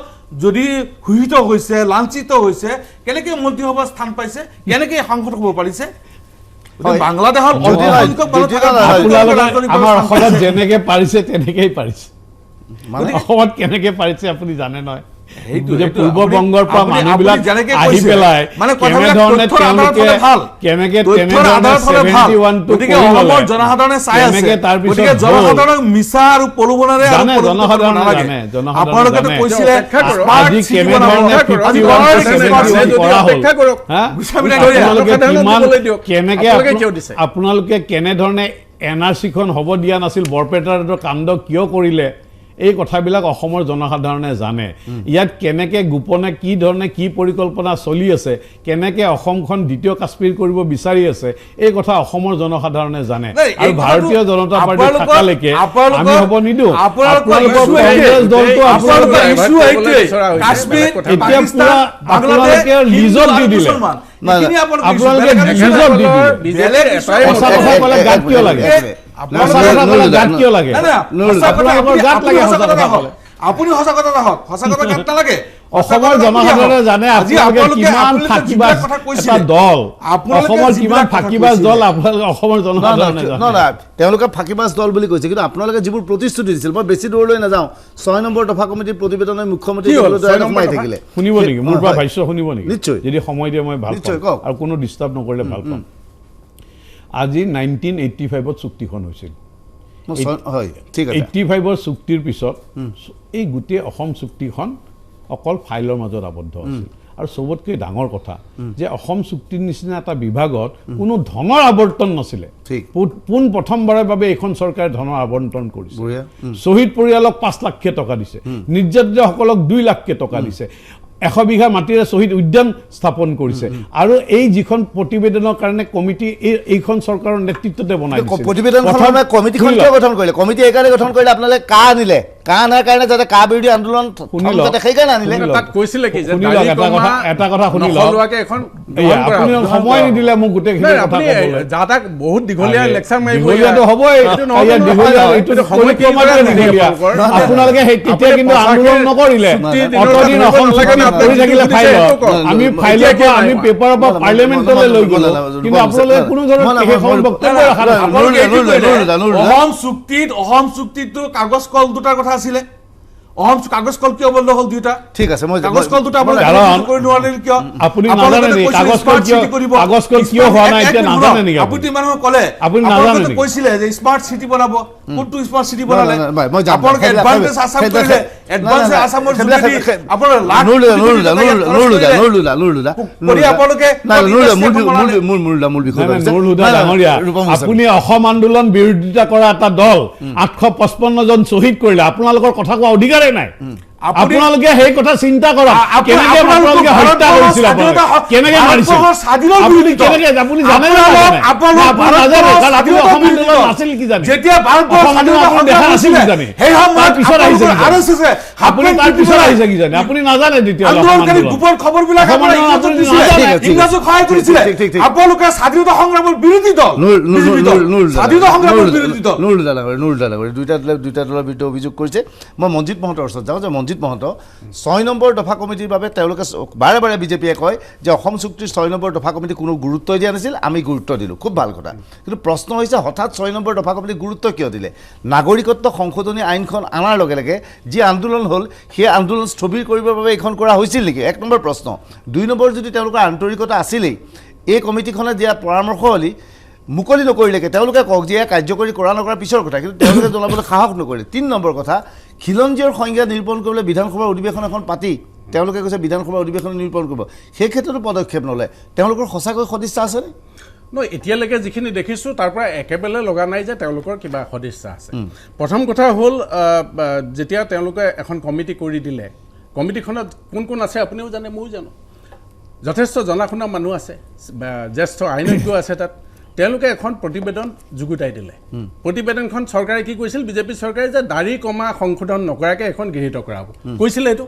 যদি হুহিত হৈছে লাঞ্ছিত হৈছে কেনেকৈ মন্ত্ৰীসভাত স্থান পাইছে কেনেকৈ সাংসদ হ'ব পাৰিছে বাংলাদেশৰ আমাৰ অসমত যেনেকে পাৰিছে তেনেকেই পাৰিছে অসমত কেনেকে পাৰিছে আপুনি জানে নহয় পূৰ্ববংগৰ পৰা মানুহবিলাক আহি পেলাই কেনেধৰণে তেওঁলোকে কেনেকে জনসাধাৰণে চাই আছে গতিকে জনসাধাৰণক মিছা আৰু প্ৰলোভনেৰে জনসাধাৰণে আপোনালোকে কৈছিলে আপোনালোকে কেনেধৰণে NRC-খন হ'ব দিয়া নাছিল বৰপেটাৰ কাণ্ড কিয় কৰিলে এই কথাবিলাক অসমৰ জনসাধাৰণে জানে ইয়াত কেনেকে গোপনে কি ধৰণে কি পৰিকল্পনা চলি আছে কেনেকে অসমখন দ্বিতীয় কাশ্মীৰ কৰিব বিচাৰি আছে এই কথা অসমৰ জনসাধাৰণে জানে আৰু ভাৰতীয় জনতা পাৰ্টি থাকালৈকে আমি হ'ব নিদিওঁ আপোনালোকৰ কংগ্ৰেছ দলটো আপোনালোকে লিজত দি দিলে আপোনালোকে লিজত দি দিলে সঁচা কথা ক'লে গাত কিয় লাগে আপুনি সঁচা কথা নাহক সঁচা কথা গাত নালাগে অসমৰ জনসাধাৰণে জানে আপোনালোকে কিমান ফাঁকিবাজ এটা দল অসমৰ কিমান ফাঁকিবাজ দল আপোনালোকে অসমৰ জনসাধাৰণে জানে তেওঁলোকে ফাঁকিবাজ দল বুলি কৈছে কিন্তু আপোনালোকে যিবোৰ প্ৰতিশ্ৰুতি দিছিল মই বেছি দূৰলৈ নাযাওঁ 6 নম্বৰ দফা কমিটিৰ প্ৰতিবেদনে মুখ্যমন্ত্ৰী সোমাই থাকিলে শুনিব নেকি মোৰ পৰা ভাষ্য শুনিব নেকি নিশ্চয় যদি সময় দিয়ে মই ভাল পাম আৰু কোনো ডিষ্টাৰ্ব নকৰিলে ভাল পাম আজি 1985ত চুক্তিখন হৈছিল 85ৰ চুক্তিৰ পিছত এই গোটেই অসম চুক্তিখন অকল ফাইলৰ মাজত আবদ্ধ আছিল আৰু সবতকৈ ডাঙৰ কথা যে অসম চুক্তিৰ নিচিনা এটা বিভাগত কোনো ধনৰ আবৰ্তন নাছিলে পোন প্ৰথমবাৰৰ বাবে এইখন চৰকাৰে ধনৰ আবণ্টন কৰিছে শ্বহীদ পৰিয়ালক 5 লাখ টকা দিছে নিৰ্যাতিতসকলক 2 লাখ টকা দিছে 100 বিঘা মাটিৰে শ্বহীদ উদ্যান স্থাপন কৰিছে আৰু এই যিখন প্ৰতিবেদনৰ কাৰণে কমিটি এইখন চৰকাৰৰ নেতৃত্বতে বনাই দিছে প্ৰতিবেদনখনৰ কমিটিখন কিয় গঠন কৰিলে কমিটি এইকাৰণে গঠন কৰিলে আপোনালোকে কা আনিলে কা আনাৰ কাৰণে যাতে কা বিৰোধী আন্দোলন যাতে সেইকাৰণে আনিলে তাত কৈছিলে কি যে এটা কথা শুনি লওঁকে এখন আপুনি সময় নিদিলে মোক গোটেইখিনি কথা ক'বলৈ যাতা বহুত দীঘলীয়া লেকচাৰ মাৰিব দীঘলীয়াটো হ'বই দীঘলীয়া এইটো সময় ক্ৰমাতে দীঘলীয়া আপোনালোকে সেই তেতিয়া কিন্তু আন্দোলন নকৰিলে অতদিন অসম কৰি থাকিলে ফাইলত আমি ফাইলৰ পৰা আমি পেপাৰৰ পৰা পাৰ্লিয়ামেণ্টলৈ লৈ গ'লো কিন্তু আপোনালোকে কোনো ধৰণৰ বক্তব্য ৰখা নাই অসম চুক্তিটো কাগজ কল দুটাৰ কথা আছিলে অহম কাগজ কল কিয় বন্ধ হ'ল দুটা ঠিক আছে মই কাগজ কল দুটা কৰি নোৱাৰিলে কিয় আপুনি নাজানে নেকি কাগজ কল কিয় হোৱা নাই এতিয়া নাজানে নেকি আপুনি মানুহক ক'লে আপুনি নাজানে নেকি কৈছিলে যে স্মাৰ্ট সিটি বনাব কোনটো স্মাৰ্ট সিটি বনালে আপোনালোকে এডভান্স আসাম কৰিলে এডভান্স আসামৰ যোগেদি আপোনাৰ লাখ আপুনি অসম আন্দোলন বিৰোধিতা কৰা এটা দল 855 জন শ্বহীদ কৰিলে আপোনালোকৰ কথা কোৱা অধিকাৰ নাই আপোনালোকে সেই কথা চিন্তা কৰক কেনেকৈ আপোনালোকে হত্যা কৰিছিল কেনেকৈ মাৰিছিল আপুনি জানে আপুনি নাজানে কাৰণ আপুনি অসম আন্দোলন নাছিল কি জানে যেতিয়া ভাৰতৰ দেখা নাছিল কি জানে সেই সময়ত পিছত আহিছে আপুনি তাৰ পিছত আহিছে কি জানে আপুনি নাজানে তেতিয়া আন্দোলনকাৰী গোপন খবৰবিলাক ইংৰাজক সহায় কৰিছিলে আপোনালোকে স্বাধীনতা সংগ্ৰামৰ বিৰোধী দল স্বাধীনতা সংগ্ৰামৰ বিৰোধী দল দুইটা দলৰ বিৰুদ্ধে অভিযোগ কৰিছে মই মঞ্জিত মহন্তৰ ওচৰত যাওঁ যে মঞ্জিত মহন্ত 6 নম্বৰ দফা কমিটিৰ বাবে তেওঁলোকে বাৰে বাৰে বিজেপিয়ে কয় যে অসম চুক্তিৰ 6 নম্বৰ দফা কমিটি কোনো গুৰুত্ব দিয়া নাছিল আমি গুৰুত্ব দিলোঁ খুব ভাল কথা কিন্তু প্ৰশ্ন হৈছে হঠাৎ 6 নম্বৰ দফা কমিটি গুৰুত্ব কিয় দিলে নাগৰিকত্ব সংশোধনী আইনখন অনাৰ লগে লগে যি আন্দোলন হ'ল সেই আন্দোলন স্থবিৰ কৰিবৰ বাবে এইখন কৰা হৈছিল নেকি 1 নম্বৰ প্ৰশ্ন 2 নম্বৰ যদি তেওঁলোকৰ আন্তৰিকতা আছিলেই এই কমিটিখনে দিয়া পৰামৰ্শৱলী মুকলি নকৰিলেকে তেওঁলোকে কওক যে কাৰ্যকৰী কৰা নকৰাৰ পিছৰ কথা কিন্তু তেওঁলোকে জনাবলৈ সাহস নকৰিলে 3 নম্বৰ কথা খিলঞ্জীয়ৰ সংজ্ঞা নিৰূপণ কৰিবলৈ বিধানসভাৰ অধিৱেশন এখন পাতি তেওঁলোকে কৈছে বিধানসভাৰ অধিৱেশন নিৰূপণ কৰিব সেই ক্ষেত্ৰতো পদক্ষেপ নলয় তেওঁলোকৰ সঁচাকৈ সদিচ্ছা আছেনে নহয় এতিয়ালৈকে যিখিনি দেখিছোঁ তাৰ পৰা একেবাৰে লগা নাই যে তেওঁলোকৰ কিবা সদিচ্ছা আছে প্ৰথম কথা হ'ল যেতিয়া তেওঁলোকে এখন কমিটি কৰি দিলে কমিটিখনত কোন কোন আছে আপুনিও জানে ময়ো জানো যথেষ্ট জনা শুনা মানুহ আছে, জ্যেষ্ঠ আইনজ্ঞ আছে তাত। তেওঁলোকে এখন প্ৰতিবেদন যুগুতাই দিলে। প্ৰতিবেদনখন চৰকাৰে কি কৈছিল, বিজেপি চৰকাৰে যে দাড়ি কমা সংশোধন নকৰাকৈ এখন গৃহীত কৰাব কৈছিলে। এইটো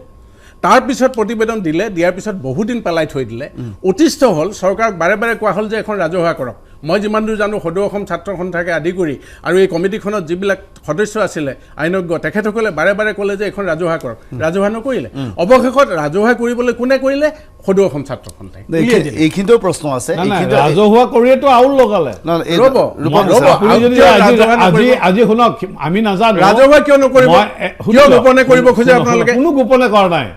তাৰপিছত প্ৰতিবেদন দিলে, দিয়াৰ পিছত বহুদিন পেলাই থৈ দিলে। অতিষ্ঠ হ'ল, চৰকাৰক বাৰে বাৰে কোৱা হ'ল যে এখন ৰাজহুৱা কৰক। মই যিমান দূৰ জানো সদৌ অসম ছাত্ৰ সন্থাকে আদি কৰি আৰু এই কমিটিখনত যিবিলাক সদস্য আছিলে আইনজ্ঞ, তেখেতসকলে বাৰে বাৰে ক'লে যে এখন ৰাজহুৱা কৰক, ৰাজহুৱা নকৰিলে। অৱশেষত ৰাজহুৱা কৰিবলৈ কোনে কৰিলে? সদৌ অসম ছাত্ৰ সন্থাই। এইখিনিতেও প্ৰশ্ন আছে, ৰাজহুৱা কৰিয়েতো আউল লগালে। আজি শুনক, আমি নাজানো ৰাজহুৱা কিয় নকৰিব, কিয় গোপনে কৰিব খোজে আপোনালোকে? কোনো গোপনে কৰা নাই।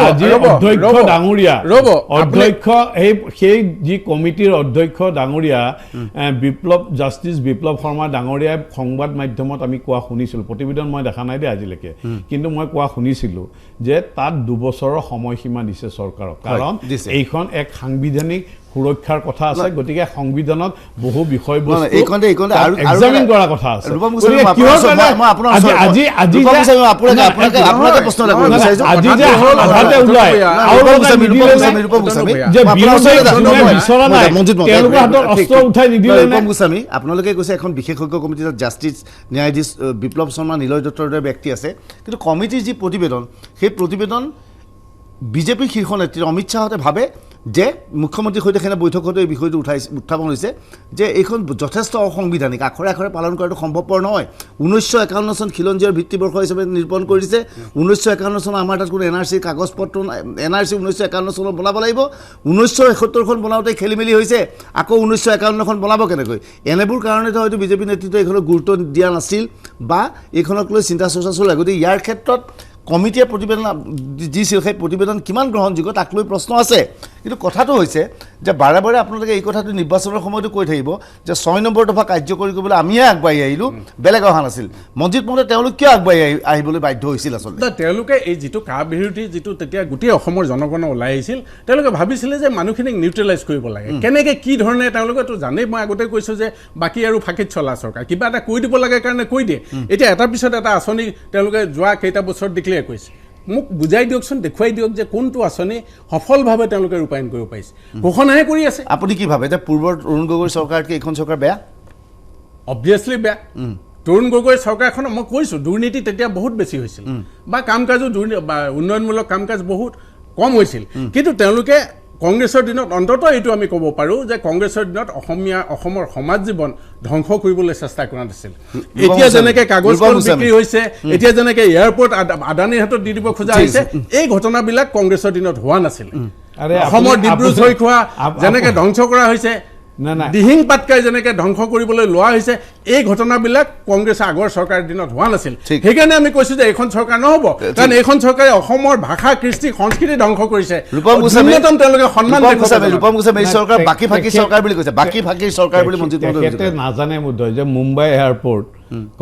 অধ্যক্ষ ডাঙৰীয়া, সেই যি কমিটিৰ অধ্যক্ষ ডাঙৰীয়া জাষ্টিছ বিপ্লৱ শৰ্মা ডাঙৰীয়াই সংবাদ মাধ্যমত আমি কোৱা শুনিছিলোঁ, প্ৰতিবেদন মই দেখা নাই দেই আজিলৈকে, কিন্তু মই কোৱা শুনিছিলোঁ যে তাত 2 বছৰৰ সময়সীমা দিছে চৰকাৰক, কাৰণ এইখন এক সাংবিধানিক সুৰক্ষাৰ কথা আছে। গতিকে সংবিধানত বহু বিষয়বস্তু এক্সামিন কৰাৰ কথা আছে। আপোনালোকে কৈছে এখন বিশেষজ্ঞ কমিটি, জাষ্টিছ ন্যায়াধীশ বিপ্লৱ শৰ্মা, নিলয় দত্তৰ দৰে ব্যক্তি আছে, কিন্তু কমিটিৰ যি প্ৰতিবেদন, সেই প্ৰতিবেদন বিজেপিৰ শীৰ্ষ নেত্ৰী অমিত শ্বাহতে ভাবে যে মুখ্যমন্ত্ৰীৰ সৈতে সেনে বৈঠকতো এই বিষয়টো উত্থাপন হৈছে যে এইখন যথেষ্ট অসাংবিধানিক, আখৰে আখৰে পালন কৰাটো সম্ভৱপৰ নহয়। 1951 চন খিলঞ্জীয়াৰ ভিত্তিবৰ্ষ হিচাপে নিৰূপণ কৰিছে। 1951 চনত আমাৰ তাত কোনো NRC কাগজ পত্ৰ নাই। NRC 1951 চনত বনাব লাগিব, 1971খন বনাওঁতে খেলি মেলি হৈছে, আকৌ 1951খন বনাব কেনেকৈ? এনেবোৰ কাৰণেতো হয়তো বিজেপি নেতৃত্বই এইখনক গুৰুত্ব দিয়া নাছিল বা এইখনক লৈ চিন্তা চৰ্চা চলে। গতিকে ইয়াৰ ক্ষেত্ৰত কমিটিয়ে প্ৰতিবেদন দিছিল, সেই প্ৰতিবেদন কিমান গ্ৰহণযোগ্য তাক লৈ প্ৰশ্ন আছে। কিন্তু কথাটো হৈছে যে বাৰে বাৰে আপোনালোকে এই কথাটো নিৰ্বাচনৰ সময়তো কৈ থাকিব যে 6 নম্বৰ দফা কাৰ্যকৰী কৰিবলৈ আমিহে আগবাঢ়ি আহিলোঁ, বেলেগ অহা নাছিল। মনজিত মহম্মদে তেওঁলোক কিয় আগবাঢ়ি আহিবলৈ বাধ্য হৈছিল? আচলতে তেওঁলোকে এই যিটো কা বিৰোধী যিটো তেতিয়া গোটেই অসমৰ জনগণ ওলাই আহিছিল, তেওঁলোকে ভাবিছিলে যে মানুহখিনিক নিউট্ৰেলাইজ কৰিব লাগে। কেনেকৈ কি ধৰণে তেওঁলোকেতো জানেই, মই আগতে কৈছোঁ যে বাকী আৰু ফাঁকিত চলা চৰকাৰ, কিবা এটা কৈ দিব লাগে কাৰণে কৈ দিয়ে। এতিয়া এটাৰ পিছত এটা আঁচনি তেওঁলোকে যোৱা কেইটা বছৰ ডিক্লেয়াৰ কৈছে। মোক বুজাই দিয়কচোন, দেখুৱাই দিয়ক যে কোনটো আঁচনি সফলভাৱে তেওঁলোকে ৰূপায়ণ কৰিব পাৰিছে। ঘোষণাহে কৰি আছে। আপুনি কি ভাবে যে পূৰ্বৰ অৰুণ গগৈ চৰকাৰতকৈ এইখন চৰকাৰ বেয়া? অবভিয়াছলি বেয়া। তৰুণ গগৈ চৰকাৰখনক মই কৈছোঁ দুৰ্নীতি তেতিয়া বহুত বেছি হৈছিল, বা কাম কাজো উন্নয়নমূলক কাম কাজ বহুত কম হৈছিল। কিন্তু তেওঁলোকে কংগ্ৰেছৰ দিনত অন্ততঃ এইটো আমি ক'ব পাৰোঁ যে কংগ্ৰেছৰ দিনত অসমৰ সমাজ জীৱন ধ্বংস কৰিবলৈ চেষ্টা কৰা নাছিল। এতিয়া যেনেকৈ কাগজ কল বিক্ৰী হৈছে, এতিয়া যেনেকৈ এয়াৰপৰ্ট আদানীৰ হাতত দি দিব খোজা হৈছে, এই ঘটনাবিলাক কংগ্ৰেছৰ দিনত হোৱা নাছিল। অসমৰ ডিব্ৰু চৈখোৱা যেনেকৈ ধ্বংস কৰা হৈছে, দিহিং পাটকাই যেনেকৈ ধ্বংস কৰিবলৈ লোৱা হৈছে, এই ঘটনাবিলাক কংগ্ৰেছে আগৰ চৰকাৰৰ দিনত হোৱা নাছিল। সেইকাৰণে আমি কৈছোঁ যে এইখন চৰকাৰ নহ'ব, কাৰণ এইখন চৰকাৰে অসমৰ ভাষা, কৃষ্টি, সংস্কৃতি ধ্বংস কৰিছে। ন্যূনতম তেওঁলোকে সন্মান ৰূপম গোস্বামী এই চৰকাৰ বাকী ফাঁকি চৰকাৰ বুলি কৈছে, বাকী ফাঁকি চৰকাৰ বুলি মনজিত তেখেতে নাজানে বোধহয় যে মুম্বাই এয়াৰপৰ্ট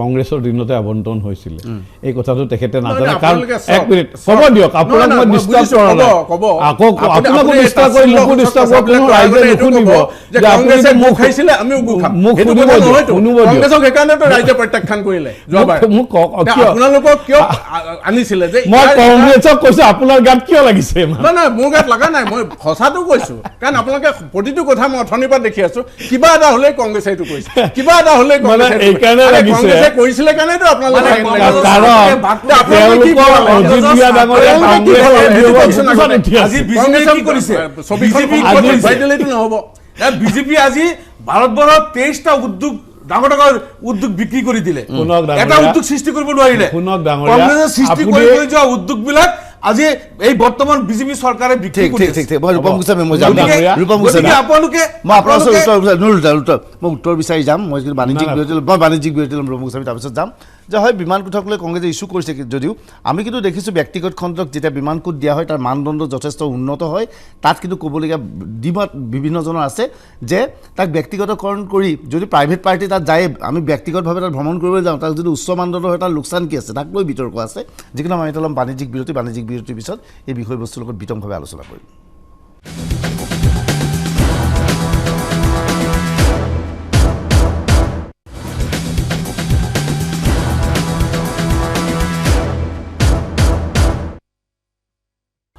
কংগ্ৰেছৰ দিনতে আবণ্টন হৈছিলে। এই কথাটো তেখেতে নাজানে, কাৰণ এক মিনিট ক'ব দিয়ক, আপোনাক মই ডিষ্টাৰ্ব কৰা নাই, আকৌ আপোনাকো ডিষ্টাৰ্ব কৰি মোকো ডিষ্টাৰ্ব কৰি কোনো ৰাইজে নুশুনিব যে কংগ্ৰেছে মুখ খাইছিলে আমিও মুখ খাম, মোক শুনিব কংগ্ৰেছক সেইকাৰণেতো ৰাইজে প্ৰত্যাখ্যান কৰিলে যোৱাবাৰ। আপোনালোকক কিয় আনিছিলে যে মই কংগ্ৰেছক কৈছোঁ আপোনাৰ গাত কিয় লাগিছে? নহয়, মোৰ গাত লগা নাই, মই সঁচাটো কৈছোঁ। কাৰণ আপোনালোকে প্ৰতিটো কথা মই অথনিৰ পৰা দেখি আছোঁ, কিবা এটা হ'লেই কংগ্ৰেছে এইটো কৰিছে, কিবা এটা হ'লেই কংগ্ৰেছে কৰিছিলে কাৰণেতো আপোনালোকে নহ'ব। বিজেপি আজি ভাৰতবৰ্ষত 23টা উদ্যোগ, ডাঙৰ ডাঙৰ উদ্যোগ বিক্ৰী কৰি দিলে, এটা উদ্যোগ সৃষ্টি কৰিব নোৱাৰিলে। কংগ্ৰেছে সৃষ্টি কৰি যোৱা উদ্যোগবিলাক আজি এই বৰ্তমান বিজেপি চৰকাৰে বিক্ৰী কৰিছে। মই উত্তৰ বিচাৰি যাম, মই বাণিজ্যিক বিৰতি ল'ম ৰূপম গোস্বামী, তাৰপিছত যাম যে হয় বিমান কোঠক লৈ কংগ্ৰেছে ইছ্যু কৰিছে যদিও আমি কিন্তু দেখিছোঁ ব্যক্তিগত খণ্ডক যেতিয়া বিমান কোঠ দিয়া হয় তাৰ মানদণ্ড যথেষ্ট উন্নত হয়। তাত কিন্তু ক'বলগীয়া ডিমাত বিভিন্নজনৰ আছে যে তাক ব্যক্তিগতকৰণ কৰি যদি প্ৰাইভেট পাৰ্টি তাত যায়, আমি ব্যক্তিগতভাৱে তাত ভ্ৰমণ কৰিবলৈ যাওঁ, তাক যদি উচ্চ মানদণ্ডৰ হয় তাৰ লোকচান কি আছে, তাক লৈ বিতৰ্ক আছে। যিকোনো আমি এটা ল'ম বাণিজ্যিক বিৰতিৰ পিছত এই বিষয়বস্তুৰ লগত বিতংভাৱে আলোচনা কৰিম।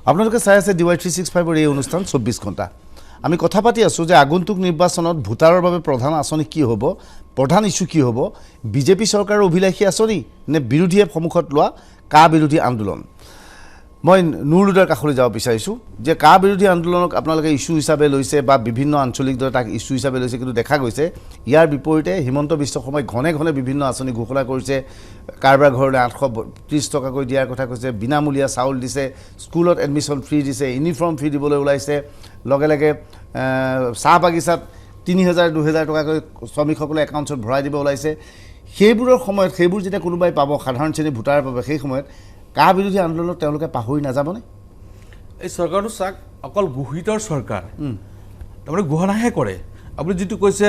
আপোনালোকে চাই আছে DY365 এই অনুষ্ঠান 24 ঘণ্টা আমি কথা পাতি আছোঁ যে আগন্তুক নিৰ্বাচনত ভোটাৰৰ বাবে প্ৰধান আঁচনি কি হ'ব প্ৰধান ইস্যু কি হ'ব বিজেপি চৰকাৰৰ অভিলাষী আঁচনি নে বিৰোধীয়ে সন্মুখত লোৱা কা বিৰোধী আন্দোলন মই নুৰুদাৰ কাষলৈ যাব বিচাৰিছোঁ যে কা বিৰোধী আন্দোলনক আপোনালোকে ইস্যু হিচাপে লৈছে বা বিভিন্ন আঞ্চলিক দলে তাক ইস্যু হিচাপে লৈছে কিন্তু দেখা গৈছে ইয়াৰ বিপৰীতে হিমন্ত বিশ্ব শৰ্মাই ঘনে ঘনে বিভিন্ন আঁচনি ঘোষণা কৰিছে কাৰোবাৰ ঘৰলৈ 830 টকাকৈ দিয়াৰ কথা কৈছে বিনামূলীয়া চাউল দিছে স্কুলত এডমিশ্যন ফ্ৰী দিছে ইউনিফৰ্ম ফ্ৰী দিবলৈ ওলাইছে লগে লগে চাহ বাগিচাত 3000 2000 টকাকৈ শ্ৰমিকসকলে একাউণ্টত ভৰাই দিব ওলাইছে সেইবোৰৰ সময়ত সেইবোৰ যেতিয়া কোনোবাই পাব সাধাৰণ শ্ৰেণীৰ ভোটাৰৰ বাবে সেই সময়ত কা বিৰোধী আন্দোলনত তেওঁলোকে পাহৰি নাযাবনে এই চৰকাৰটো চাক অকল ঘোষিতৰ চৰকাৰ তাৰমানে ঘোষণাহে কৰে আপুনি যিটো কৈছে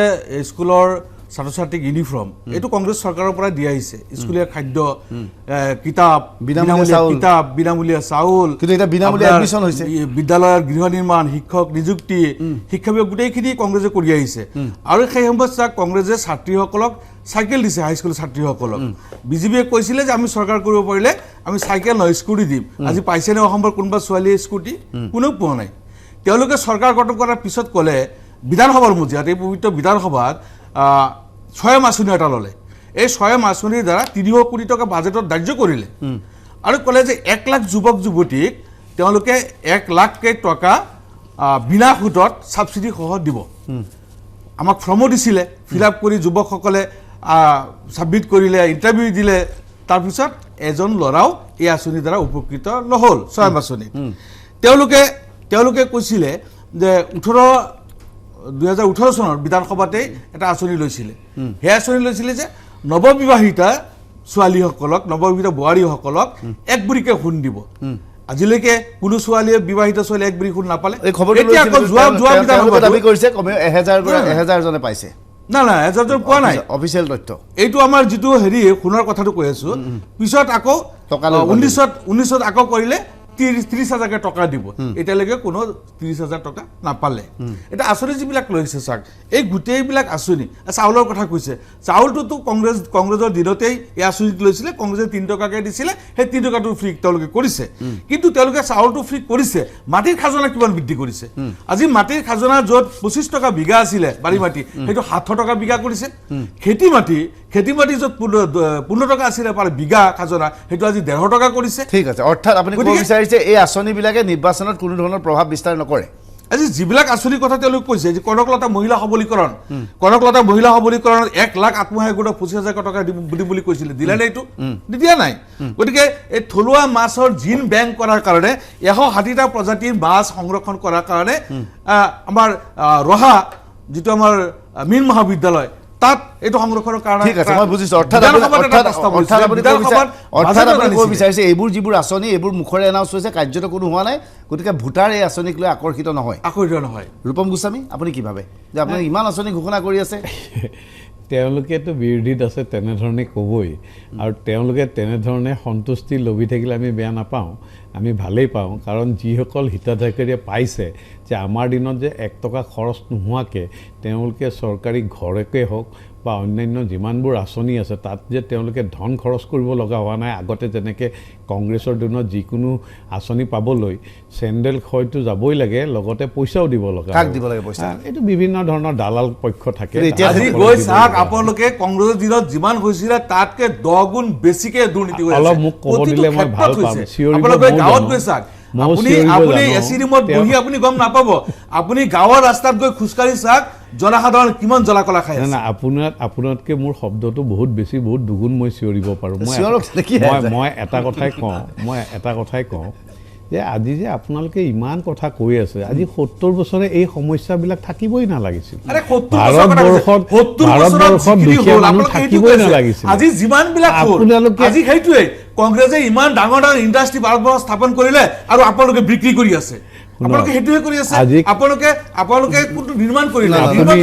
স্কুলৰ ছাত্ৰ ছাত্ৰীক ইউনিফৰ্ম এইটো কংগ্ৰেছ চৰকাৰৰ পৰা দিয়া আহিছে স্কুলীয়া খাদ্য কিতাপ বিনামূলীয়া চাউল কিন্তু এটা বিনামূলীয়া এডমিশ্যন হৈছে বিদ্যালয়ৰ গৃহ নিৰ্মাণ শিক্ষক নিযুক্তি শিক্ষা বিভাগ গোটেইখিনি কংগ্ৰেছে কৰি আহিছে আৰু সেই সময়ত চাক কংগ্ৰেছে ছাত্ৰীসকলক চাইকেল দিছে হাইস্কুলৰ ছাত্ৰীসকলক বিজেপিয়ে কৈছিলে যে আমি চৰকাৰ কৰিব পাৰিলে আমি চাইকেল নহয় স্কুটি দিম আজি পাইছেনে অসমৰ কোনোবা ছোৱালীয়ে স্কুটি কোনেও পোৱা নাই তেওঁলোকে চৰকাৰ গঠন কৰাৰ পিছত ক'লে বিধানসভাৰ মজিয়াত এই পবিত্ৰ বিধানসভাত স্বয়ং আঁচনি এটা ল'লে এই স্বয়ং আঁচনিৰ দ্বাৰা 300 কোটি টকা বাজেটত ধাৰ্য কৰিলে আৰু ক'লে যে 1 লাখ যুৱক যুৱতীক তেওঁলোকে 1 লাখ টকা বিনা সুদত ছাবচিডি সহ দিব আমাক ফৰ্মো দিছিলে ফিল আপ কৰি যুৱকসকলে ছাবমিট কৰিলে ইণ্টাৰভিউ দিলে তাৰপিছত এজন ল'ৰাও এই আঁচনিৰ দ্বাৰা উপকৃত নহ'ল স্বয়ং আঁচনি তেওঁলোকে কৈছিলে যে 2018 চনৰ বিধানসভাতেই এটা আঁচনি লৈছিলে সেই আঁচনি লৈছিলে যে নৱবিবাহিতা ছোৱালীসকলক নৱবিবাহিতা বোৱাৰীসকলক 1 বুৰিকে সোণ দিব আজিলৈকে কোনো ছোৱালীয়ে বিবাহিত ছোৱালী 1 বুৰি সোণ নাপালে এতিয়া আকৌ যোৱা বিধানসভাত দাবী কৰিছে কমে 1000 জনে পাইছে না 1000 জন পোৱা নাই অফিচিয়েল তথ্য এইটো আমাৰ যিটো হেৰি সোণৰ কথাটো কৈ আছো পিছত আকৌ 19 আকৌ কৰিলে 30,000 টকা দিব এতিয়ালৈকে কোনো 30,000 টকা নাপালে এটা আঁচনি যিবিলাক লৈছে চাক এই গোটেইবিলাক আঁচনি চাউলৰ কথা কৈছে চাউলটোতো কংগ্ৰেছৰ দিনতেই এই আঁচনি লৈছিলে কংগ্ৰেছে 3 টকাকৈ দিছিলে সেই 3 টকাটো ফ্ৰী তেওঁলোকে কৰিছে কিন্তু তেওঁলোকে চাউলটো ফ্ৰী কৰিছে মাটিৰ খাজনা কিমান বৃদ্ধি কৰিছে আজি মাটিৰ খাজনা য'ত 25 টকা বিঘা আছিলে বাৰী মাটি সেইটো 700 টকা বিঘা কৰিছে খেতি মাটি য'ত 15 টকা আছিলে পাৰ বিঘা খাজনা সেইটো আজি 150 টকা কৰিছে ঠিক আছে অৰ্থাৎ আপুনি ক'ব বিচাৰিছে এই আঁচনিবিলাকে নিৰ্বাচনত কোনো ধৰণৰ প্ৰভাৱ বিস্তাৰ নকৰে আজি যিবিলাক আঁচনিৰ কথা তেওঁলোকে কৈছে যে কনকলতা মহিলা সবলীকৰণ 1 লাখ আত্মসহায়ক গোটক 25,000 টকা দিম বুলি কৈছিলে দিলে নে এইটো দিয়া নাই গতিকে এই থলুৱা মাছৰ জিন বেংক কৰাৰ কাৰণে 160টা প্ৰজাতিৰ মাছ সংৰক্ষণ কৰাৰ কাৰণে আমাৰ ৰহা যিটো আমাৰ মীন মহাবিদ্যালয় তাত এইটো সংৰক্ষণৰ কাৰণে ঠিক আছে মই বুজিছো অৰ্থাৎ আপুনি ক'ব বিচাৰিছে এইবোৰ যিবোৰ আঁচনি এইবোৰ মুখৰে এনাউন্স হৈছে কাৰ্যত কোনো হোৱা নাই গতিকে ভোটাৰ এই আঁচনিক লৈ আকৰ্ষিত নহয় ৰূপম গোস্বামী আপুনি কি ভাবে যে আপুনি ইমান আঁচনি ঘোষণা কৰি আছে তেওঁলোকেতো বিৰোধীত আছে তেনেধৰণে ক'বই আৰু তেওঁলোকে তেনেধৰণে সন্তুষ্টি লবি থাকিলে আমি বেয়া নাপাওঁ আমি ভালেই পাওঁ কাৰণ যিসকল হিতাধিকাৰীয়ে পাইছে যে আমাৰ দিনত যে 1 টকা খৰচ নোহোৱাকৈ তেওঁলোকে চৰকাৰী ঘৰকে হওক বা অন্যান্য যিমানবোৰ আঁচনি আছে তাত যে তেওঁলোকে ধন খৰচ কৰিব লগা হোৱা নাই আগতে যেনেকৈ কংগ্ৰেছৰ দিনত যিকোনো আঁচনি পাবলৈ চেণ্ডেল হয়তো যাবই লাগে লগতে পইচাও দিব লগা এইটো বিভিন্ন ধৰণৰ দালাল পক্ষ থাকে আপোনালোকে কংগ্ৰেছৰ দিনত যিমান হৈছিলে তাতকে 10 গুণ বেছিকে দুৰ্নীতি হৈছে অলপ মোক ক'ব দিলে মই ভাল পাম আপোনালোকে গাঁৱত গৈ চাওক আপুনি এচি ৰুমত বহি আপুনি গম নাপাব আপুনি গাঁৱৰ ৰাস্তাত গৈ খোজকাঢ়ি চাওক জনসাধাৰণ কিমান জ্বলাকলা খাই আছে না আপোনাতকৈ মোৰ শব্দটো বহুত বেছি বহুত দুগুণ মই চিঞৰিব পাৰোঁ মই এটা কথাই কওঁ যে আজি যে আপোনালোকে ইমান কথা কৈ আছে আজি 70 বছৰে এই সমস্যাবিলাক থাকিবই নালাগিছিল ভাৰতবৰ্ষত দুখীয়া মানুহ থাকিবই নালাগিছিল আজি যিমানবিলাক আপোনালোকে আজি সেইটোৱে কংগ্ৰেছে ইমান ডাঙৰ ইণ্ডাষ্ট্ৰী ভাৰতবৰ্ষত স্থাপন কৰিলে আৰু আপোনালোকে বিক্ৰী কৰি আছে আপোনালোকে সেইটোৱে কৰি আছে আপোনালোকে কোনটো নিৰ্মাণ কৰিলে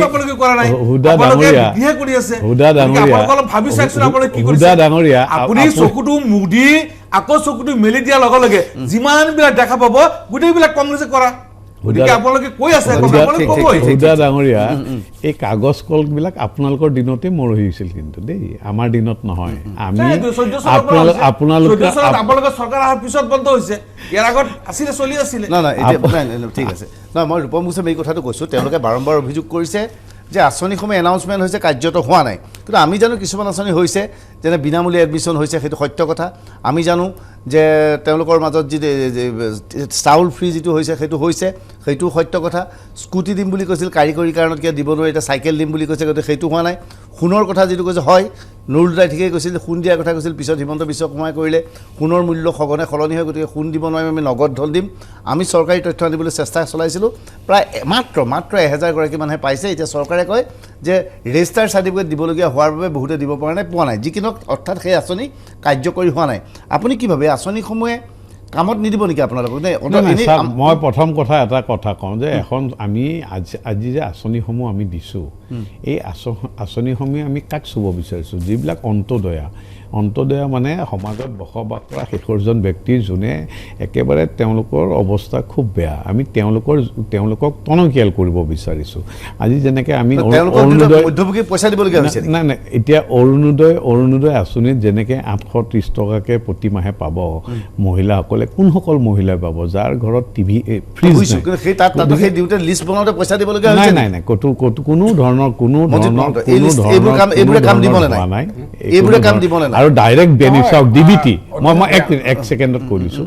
আপোনালোকে কৰা নাই আপোনালোকে বিহে কৰি আছে আপোনালোকে ভাবি চাওকচোন আপোনালোকে কি কৰিছে আপুনি চকুটো মুদি আকৌ চকুটো মেলি দিয়াৰ লগে লগে যিমানবিলাক দেখা পাব গোটেইবিলাক কংগ্ৰেছে কৰা গতিকে আপোনালোকে কৈ আছে আপোনালোকে ক'বই হুদা ডাঙৰীয়া এই কাগজ কলবিলাক আপোনালোকৰ দিনতে মৰহি হৈছিল কিন্তু দেই আমাৰ দিনত নহয় আমি আপোনালোকে চৰকাৰ অহাৰ পিছত বন্ধ হৈছে ইয়াৰ আগত আছিলে চলি আছিলে না ঠিক আছে নহয় মই ৰূপম গোস্বামী এই কথাটো কৈছোঁ তেওঁলোকে বাৰম্বাৰ অভিযোগ কৰিছে যে আঁচনিসমূহ এনাউন্সমেণ্ট হৈছে কাৰ্যত হোৱা নাই কিন্তু আমি জানো কিছুমান আঁচনি হৈছে যেনে বিনামূলীয়া এডমিশ্যন হৈছে সেইটো সত্য কথা আমি জানো যে তেওঁলোকৰ মাজত যি চাউল ফ্ৰী যিটো হৈছে সেইটো সত্য কথা স্কুটি দিম বুলি কৈছিল কাৰিকৰী কাৰণত কিয় দিব নোৱাৰে এতিয়া চাইকেল দিম বুলি কৈছে গতিকে সেইটো হোৱা নাই সোণৰ কথা যিটো কৈছে হয় নুৰুল দাই ঠিকেই কৈছিল সোণ দিয়াৰ কথা কৈছিল পিছত হিমন্ত বিশ্ব শৰ্মাই কৰিলে সোণৰ মূল্য সঘনে সলনি হয় গতিকে সোণ দিব নোৱাৰিম আমি নগদ ধন দিম আমি চৰকাৰী তথ্য আনিবলৈ চেষ্টা চলাইছিলোঁ প্ৰায় মাত্ৰ 1000 গৰাকী মানুহে পাইছে এতিয়া চৰকাৰে কয় যে ৰেজিষ্টাৰ চাৰ্টিফিকেট দিবলগীয়া হোৱাৰ বাবে বহুতে দিব পৰা নাই পোৱা নাই যিকিনো অৰ্থাৎ সেই আঁচনি কাৰ্যকৰী হোৱা নাই আপুনি কি ভাবে আঁচনিসমূহে কামত নিদিব নেকি আপোনালোকক মই প্ৰথম এটা কথা কওঁ যে এখন আমি আজি যে আঁচনিসমূহ আমি দিছোঁ এই আঁচনিসমূহে আমি কাক চুব বিচাৰিছোঁ যিবিলাক অন্তদয়া মানে সমাজত বসবাস কৰা শেষৰজন ব্যক্তি যোনে একেবাৰে তেওঁলোকৰ অৱস্থা খুব বেয়া আমি তেওঁলোকক টনকিয়াল কৰিব বিচাৰিছোঁ আজি যেনেকৈ আমি পইচা দিবলগীয়া হৈছে নাই এতিয়া অৰুণোদয় আঁচনিত যেনেকৈ 830 টকাকৈ প্ৰতিমাহে পাব মহিলাসকলে কোনসকল মহিলাই পাব যাৰ ঘৰত টিভি ফ্ৰিজ নাই কোনো ধৰণৰ আৰু ডাইৰেক্ট বেনিফিট ডিবিটি মই এক ছেকেণ্ডত কৈ দিছোঁ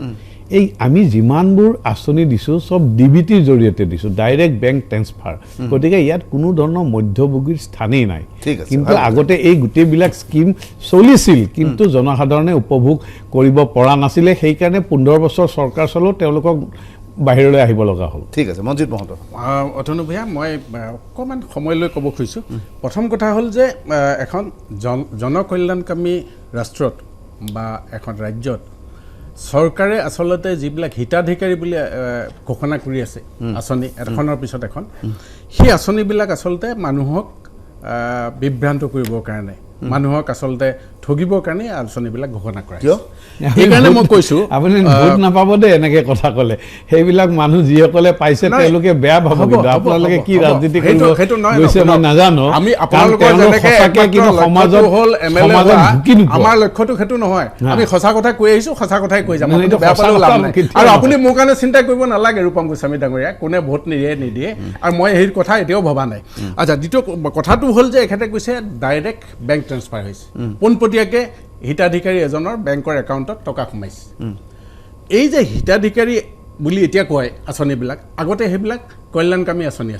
এই আমি যিমানবোৰ আঁচনি দিছোঁ চব ডিবিটিৰ জৰিয়তে দিছোঁ ডাইৰেক্ট বেংক ট্ৰেন্সফাৰ গতিকে ইয়াত কোনো ধৰণৰ মধ্যভোগীৰ স্থানেই নাই কিন্তু আগতে এই গোটেইবিলাক স্কিম চলিছিল কিন্তু জনসাধাৰণে উপভোগ কৰিব পৰা নাছিলে সেইকাৰণে 15 বছৰ চৰকাৰ চলেও তেওঁলোকক বাহিৰলৈ আহিব লগা হ'ল ঠিক আছে মনজিত মহন্ত অতনু ভূঞা মই অকণমান সময়লৈ ক'ব খুজিছোঁ প্ৰথম কথা হ'ল যে এখন জনকল্যাণকামী ৰাষ্ট্ৰত বা এখন ৰাজ্যত চৰকাৰে আচলতে যিবিলাক হিতাধিকাৰী বুলি ঘোষণা কৰি আছে আঁচনি এখনৰ পিছত এখন সেই আঁচনিবিলাক আচলতে মানুহক বিভ্ৰান্ত কৰিবৰ কাৰণে মানুহক আচলতে ঠগিবৰ কাৰণে আলোচনীবিলাক ঘোষণা কৰা কিয় সেইকাৰণে মই কৈছোঁ আপুনি ভোট নাপাব দেই এনেকৈ কথা ক'লে সেইবিলাক মানুহ যিসকলে পাইছে তেওঁলোকে বেয়া ভাব কিন্তু আপোনালোকে কি ৰাজনীতি কৰিব গৈছে মই নাজানো আমি আপোনালোকৰ যেনেকৈ সমাজত হ'ল এমএলএ আমাৰ লক্ষ্যটো সেইটো নহয় আমি সঁচা কথা কৈ আহিছোঁ সঁচা কথাই কৈ যাম বেয়া পালেও লাভ নাই আৰু আপুনি মোৰ কাৰণে চিন্তা কৰিব নালাগে ৰূপম গোস্বামী ডাঙৰীয়া কোনে ভোট নিদিয়ে আৰু মই সেই কথা এতিয়াও ভবা নাই আচ্ছা দ্বিতীয় কথাটো হ'ল যে এখেতে কৈছে ডাইৰেক্ট বেংক ট্ৰেন্সফাৰ হৈছে পোনপটীয়াকৈ হিতাধিকাৰী এজনৰ বেংকৰ একাউণ্টত টকা সোমাইছে এই যে হিতাধিকাৰী বুলি এতিয়া কয় আঁচনিবিলাক আগতে সেইবিলাক কল্যাণকামী আঁচনি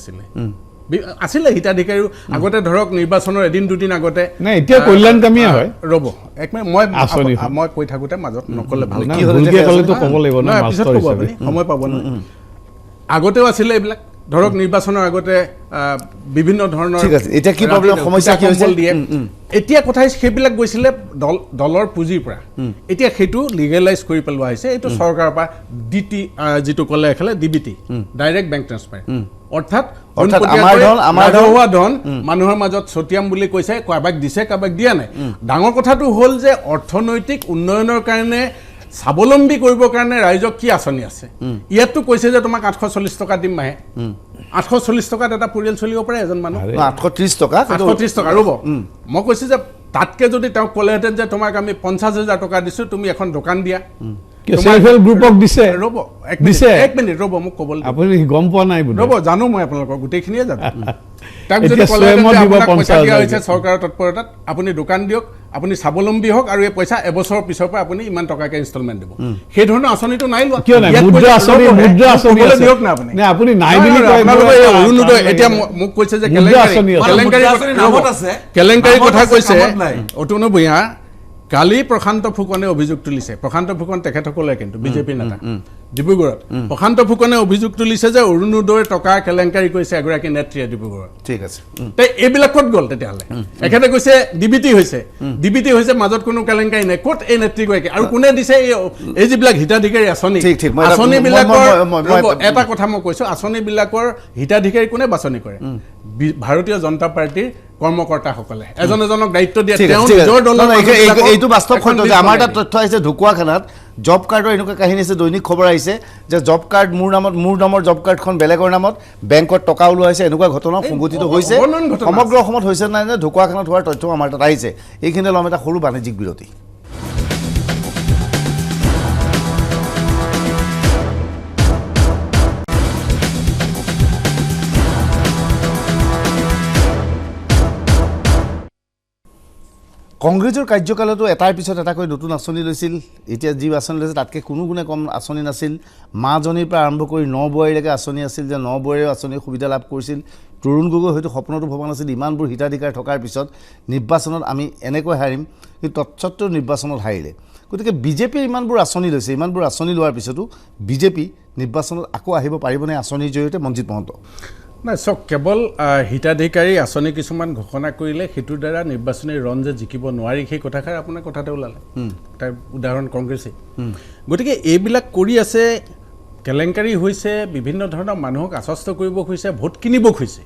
আছিলে হিতাধিকাৰী আগতে ধৰক নিৰ্বাচনৰ এদিন দুদিন আগতে এতিয়া কল্যাণকামীয়ে হয় ৰ'ব এক মিনিট মই কৈ থাকোঁতে মাজত নক'লে ভাল পিছত ক'ব আপুনি সময় পাব নহয় আগতেও আছিলে এইবিলাক ধৰক নিৰ্বাচনৰ আগতে বিভিন্ন ধৰণৰ এতিয়া কি প্ৰব্লেম সমস্যা কি হৈছে দিয়ে এতিয়া কথা সেইবিলাক গৈছিলে দলৰ পুঁজিৰ পৰা এতিয়া সেইটো লিগেলাইজ কৰি পেলোৱা হৈছে এইটো চৰকাৰৰ পৰা ডিটি যিটো ক'লে এখালে ডিবিটি ডাইৰেক্ট বেংক ট্ৰেন্সফাৰ অৰ্থাৎ হোৱা ধন মানুহৰ মাজত ছটিয়াম বুলি কৈছে কাৰোবাক দিছে কাৰোবাক দিয়া নাই ডাঙৰ কথাটো হ'ল যে অৰ্থনৈতিক উন্নয়নৰ কাৰণে স্বাৱলম্বী কৰিবৰ কাৰণে ৰাইজক কি আঁচনি আছে ইয়াততো কৈছে যে তোমাক 840 টকা দিম মাহে 840 টকাত এটা পৰিয়াল চলিব পাৰে এজন মানুহ 830 টকা ৰ'ব মই কৈছোঁ যে তাতকৈ যদি তেওঁক ক'লেহেঁতেন যে তোমাক আমি 50,000 টকা দিছোঁ তুমি এখন দোকান দিয়া গ্ৰুপক দিছে এক মিনিট ৰ'ব মোক ক'বলৈ আপুনি গম পোৱা নাই ৰ'ব জানো মই আপোনালোকৰ গোটেইখিনিয়ে জানো তাক যদি পইচা দিয়া হৈছে চৰকাৰৰ তৎপৰতাত আপুনি দোকান দিয়ক আপুনি স্বাৱলম্বী হওক আৰু এই পইচা এবছৰৰ পিছৰ পৰা আপুনি ইমান টকাকে ইনষ্টলমেণ্ট দিব সেই ধৰণৰ আঁচনিটো নাই লোৱা আপুনি নাই বুলি অৰুণোদয় এতিয়া মোক কৈছে যে কেলেংকাৰী কথা কৈছে অতনু ভূঞা কালি প্ৰশান্ত ফুকনে অভিযোগ তুলিছে প্ৰশান্ত ফুকন তেখেতসকলে কিন্তু বিজেপিৰ নেতা ডিব্ৰুগড়ত প্ৰশান্ত ফুকনে অভিযোগ তুলিছে যে অৰুণোদয়ৰ টকা কেলেংকাৰী কৰিছে এগৰাকী নেত্ৰীয়ে ডিব্ৰুগড়ত ঠিক আছে এইবিলাক ক'ত গ'ল তেতিয়াহ'লে এখেতে কৈছে ডিবিটি হৈছে মাজত কোনো কেলেংকাৰী নাই ক'ত এই নেত্ৰীগৰাকী আৰু কোনে দিছে এই যিবিলাক হিতাধিকাৰী আঁচনিবিলাকৰ এটা কথা মই কৈছোঁ আঁচনিবিলাকৰ হিতাধিকাৰী কোনে বাছনি কৰে ভাৰতীয় জনতা পাৰ্টীৰ কৰ্মকৰ্তাসকলে এজনক দায়িত্ব দিয়ে তেওঁ নিজৰ দলৰ এইটো বাস্তৱ সত্য যে আমাৰ তাত তথ্য আহিছে ঢকুৱাখানাত জব কাৰ্ডৰ এনেকুৱা কাহিনী আছে, দৈনিক খবৰ আহিছে যে জব কাৰ্ড মোৰ নামৰ জব কাৰ্ডখন বেলেগৰ নামত বেংকত টকা ওলোৱা হৈছে, এনেকুৱা ঘটনা সংঘটিত হৈছে সমগ্ৰ অসমত হৈছে নাই নে ঢকুৱাখানাত হোৱাৰ তথ্য আমাৰ তাত আহিছে। এইখিনি ল'ম এটা সৰু বাণিজ্যিক বিৰতি। কংগ্ৰেছৰ কাৰ্যকালতো এটাৰ পিছত এটাকৈ নতুন আঁচনি লৈছিল। এতিয়া যি আঁচনি লৈছে তাতকৈ কোনো গুণে কম আঁচনি নাছিল। মাজনীৰ পৰা আৰম্ভ কৰি নবোৱাৰীলৈকে আঁচনি আছিল, যে নবোৱাৰীৰ আঁচনিৰ সুবিধা লাভ কৰিছিল। তৰুণ গগৈ হয়তো সপোনতো ভবা নাছিল ইমানবোৰ হিতাধিকাৰ থকাৰ পিছত নিৰ্বাচনত আমি এনেকৈ হাৰিম, কিন্তু তৎসত্ত্বেও নিৰ্বাচনত হাৰিলে। গতিকে বিজেপিয়ে ইমানবোৰ আঁচনি লৈছে, ইমানবোৰ আঁচনি লোৱাৰ পিছতো বিজেপি নিৰ্বাচনত আকৌ আহিব পাৰিবনে আঁচনিৰ জৰিয়তে? মনজিৎ মহন্ত। নাই চাওক, কেৱল হিতাধিকাৰী আঁচনি কিছুমান ঘোষণা কৰিলে সেইটোৰ দ্বাৰা নিৰ্বাচনী ৰণ যে জিকিব নোৱাৰি সেই কথাষাৰ আপোনাৰ কথাতে ওলালে। তাৰ উদাহৰণ কংগ্ৰেছে। গতিকে এইবিলাক কৰি আছে, কেলেংকাৰী হৈছে, বিভিন্ন ধৰণৰ মানুহক আশ্বস্ত কৰিব খুজিছে, ভোট কিনিব খুজিছে।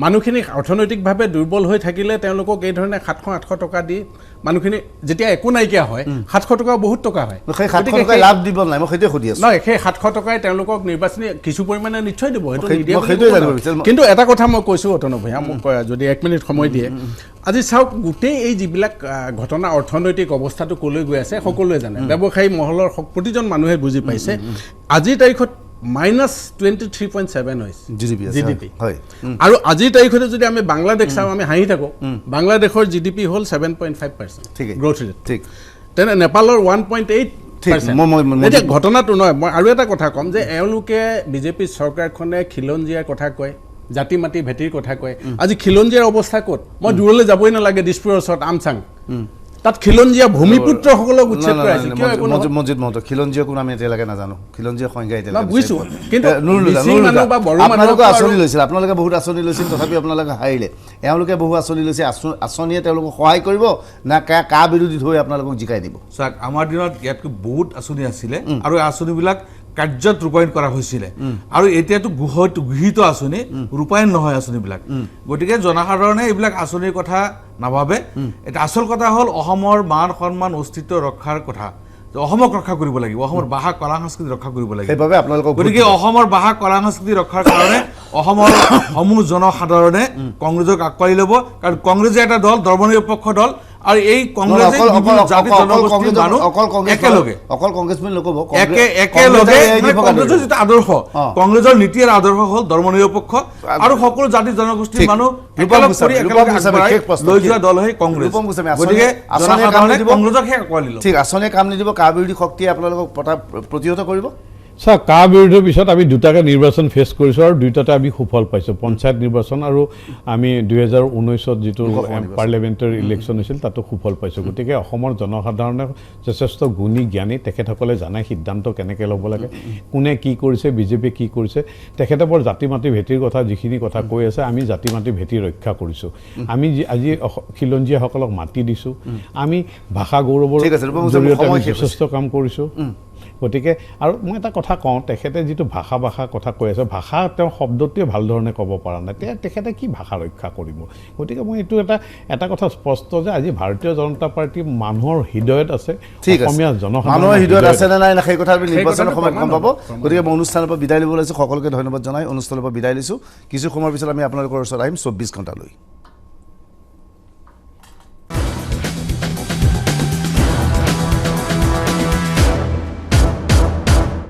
মানুহখিনি অৰ্থনৈতিকভাৱে দুৰ্বল হৈ থাকিলে তেওঁলোকক এই ধৰণে 700-800 টকা দি মানুহখিনি যেতিয়া একো নাইকিয়া হয়, 700 টকা বহুত টকা হয়। সেই 700 টকাই লাভ দিব নাই, মই সেইটোৱে সুধি আছোঁ। নহয়, সেই 700 টকাই তেওঁলোকক নিৰ্বাচনী কিছু পৰিমাণে নিশ্চয় দিব, সেইটো নিদিয়ে। সেইটোৱে। কিন্তু এটা কথা মই কৈছোঁ অতনু ভূঞা, মোক যদি 1 মিনিট সময় দিয়ে। আজি চাওক, গোটেই এই যিবিলাক ঘটনা, অৰ্থনৈতিক অৱস্থাটো ক'লৈ গৈ আছে সকলোৱে জানে, ব্যৱসায়ী মহলৰ প্ৰতিজন মানুহে বুজি পাইছে। আজিৰ তাৰিখত -23.7 হৈছে জিডিপি। আৰু আজিৰ তাৰিখতে যদি আমি বাংলাদেশ চাওঁ, আমি হাঁহি থাকোঁ, বাংলাদেশৰ জিডিপি হ'ল 7.5% গ্ৰথ ৰেট। তেনে নেপালৰ 1.8%। এতিয়া ঘটনাটো নহয়, মই আৰু এটা কথা ক'ম যে এওঁলোকে বিজেপি চৰকাৰখনে খিলঞ্জীয়াৰ কথা কয়, জাতি মাটি ভেটিৰ কথা কয়। আজি খিলঞ্জীয়াৰ অৱস্থা ক'ত? মই দূৰলৈ যাবই নালাগে, দিছপুৰৰ ওচৰত আমচাং, তাত খিলঞ্জীয়া ভূমিপুত্ৰসকলক উচ্ছেদ কৰা হৈছিল। মনজিৎ মহন্ত, খিলঞ্জীয়া কোন আমি এতিয়ালৈকে নাজানো, খিলঞ্জীয়া সংখ্যা এতিয়ালৈকে বুজিছোঁ। কিন্তু আপোনালোকে আঁচনি লৈছিল, আপোনালোকে বহুত আঁচনি লৈছিল, তথাপি আপোনালোকে হাৰিলে। এওঁলোকে বহু আঁচনি লৈছে, আঁচনিয়ে তেওঁলোকক সহায় কৰিব না কা বিৰোধী হৈ আপোনালোকক জিকাই দিব? চাওক, আমাৰ দিনত ইয়াতকৈ বহুত আঁচনি আছিলে আৰু এই আঁচনিবিলাক কাৰ্যত ৰূপায়ণ কৰা হৈছিলে। আৰু এতিয়াতো গৃহীত আঁচনি, ৰূপায়ণ নহয় আঁচনিবিলাক। গতিকে জনসাধাৰণে এইবিলাক আঁচনিৰ কথা নাভাবে। এটা আচল কথা হ'ল অসমৰ মান সন্মান অস্তিত্ব ৰক্ষাৰ কথা। অসমক ৰক্ষা কৰিব লাগিব, অসমৰ ভাষা কলা সংস্কৃতি ৰক্ষা কৰিব লাগিব। সেইবাবে আপোনালোকক গতিকে অসমৰ ভাষা কলা সংস্কৃতি ৰক্ষাৰ কাৰণে অসমৰ সমূহ জনসাধাৰণে কংগ্ৰেছক আকোৱালি ল'ব, কাৰণ কংগ্ৰেছে এটা দল, ধৰ্মনিৰপেক্ষ দল। আৰু এই কংগ্ৰেছে জাতি জনগোষ্ঠীৰ মানুহ একেলগে কংগ্ৰেছৰ যিটো আদৰ্শ, কংগ্ৰেছৰ নীতি আৰু আদৰ্শ হ'ল ধৰ্মনিৰপেক্ষ আৰু সকলো জাতি জনগোষ্ঠীৰ মানুহ লৈ যোৱা দল হয় কংগ্ৰেছ। গতিকে জনসাধাৰণে কংগ্ৰেছকহে আকোৱালি ল'ব। ঠিক, আঁচনিয়ে কাম নিদিব, কা বিৰোধী শক্তিয়ে আপোনালোকক প্ৰতিহত কৰিব। চাওক, কা বিৰোধৰ পিছত আমি দুটাকে নিৰ্বাচন ফেচ কৰিছোঁ আৰু দুয়োটাতে আমি সুফল পাইছোঁ। পঞ্চায়ত নিৰ্বাচন আৰু আমি 2019ত যিটো পাৰ্লিয়ামেণ্টাৰী ইলেকশ্যন হৈছিল তাতো সুফল পাইছোঁ। গতিকে অসমৰ জনসাধাৰণে যথেষ্ট গুণী জ্ঞানী, তেখেতসকলে জানে সিদ্ধান্ত কেনেকৈ ল'ব লাগে, কোনে কি কৰিছে, বিজেপিয়ে কি কৰিছে। তেখেতে বৰ জাতি মাটি ভেটিৰ কথা যিখিনি কথা কৈ আছে, আমি জাতি মাটি ভেটি ৰক্ষা কৰিছোঁ। আমি আজি খিলঞ্জীয়াসকলক মাতি দিছোঁ, আমি ভাষা গৌৰৱৰ জৰিয়তে আমি যথেষ্ট কাম কৰিছোঁ। গতিকে আৰু মই এটা কথা কওঁ, তেখেতে যিটো ভাষা কথা কৈ আছে, ভাষা তেওঁ শব্দটোৱে ভাল ধৰণে ক'ব পৰা নাই, তেখেতে কি ভাষা ৰক্ষা কৰিব? গতিকে মই এইটো এটা কথা স্পষ্ট যে আজি ভাৰতীয় জনতা পাৰ্টী মানুহৰ হৃদয়ত আছে, অসমীয়া জনসাধাৰণৰ হৃদয়ত আছে নে নাই সেই কথা নিৰ্বাচনৰ সময়ত গম পাব। গতিকে মই অনুষ্ঠানৰ পৰা বিদায় ল'ব লৈছোঁ, সকলোকে ধন্যবাদ জনাই অনুষ্ঠানৰ পৰা বিদায় লৈছোঁ। কিছু সময়ৰ পিছত আমি আপোনালোকৰ ওচৰত আহিম 24 ঘণ্টালৈ।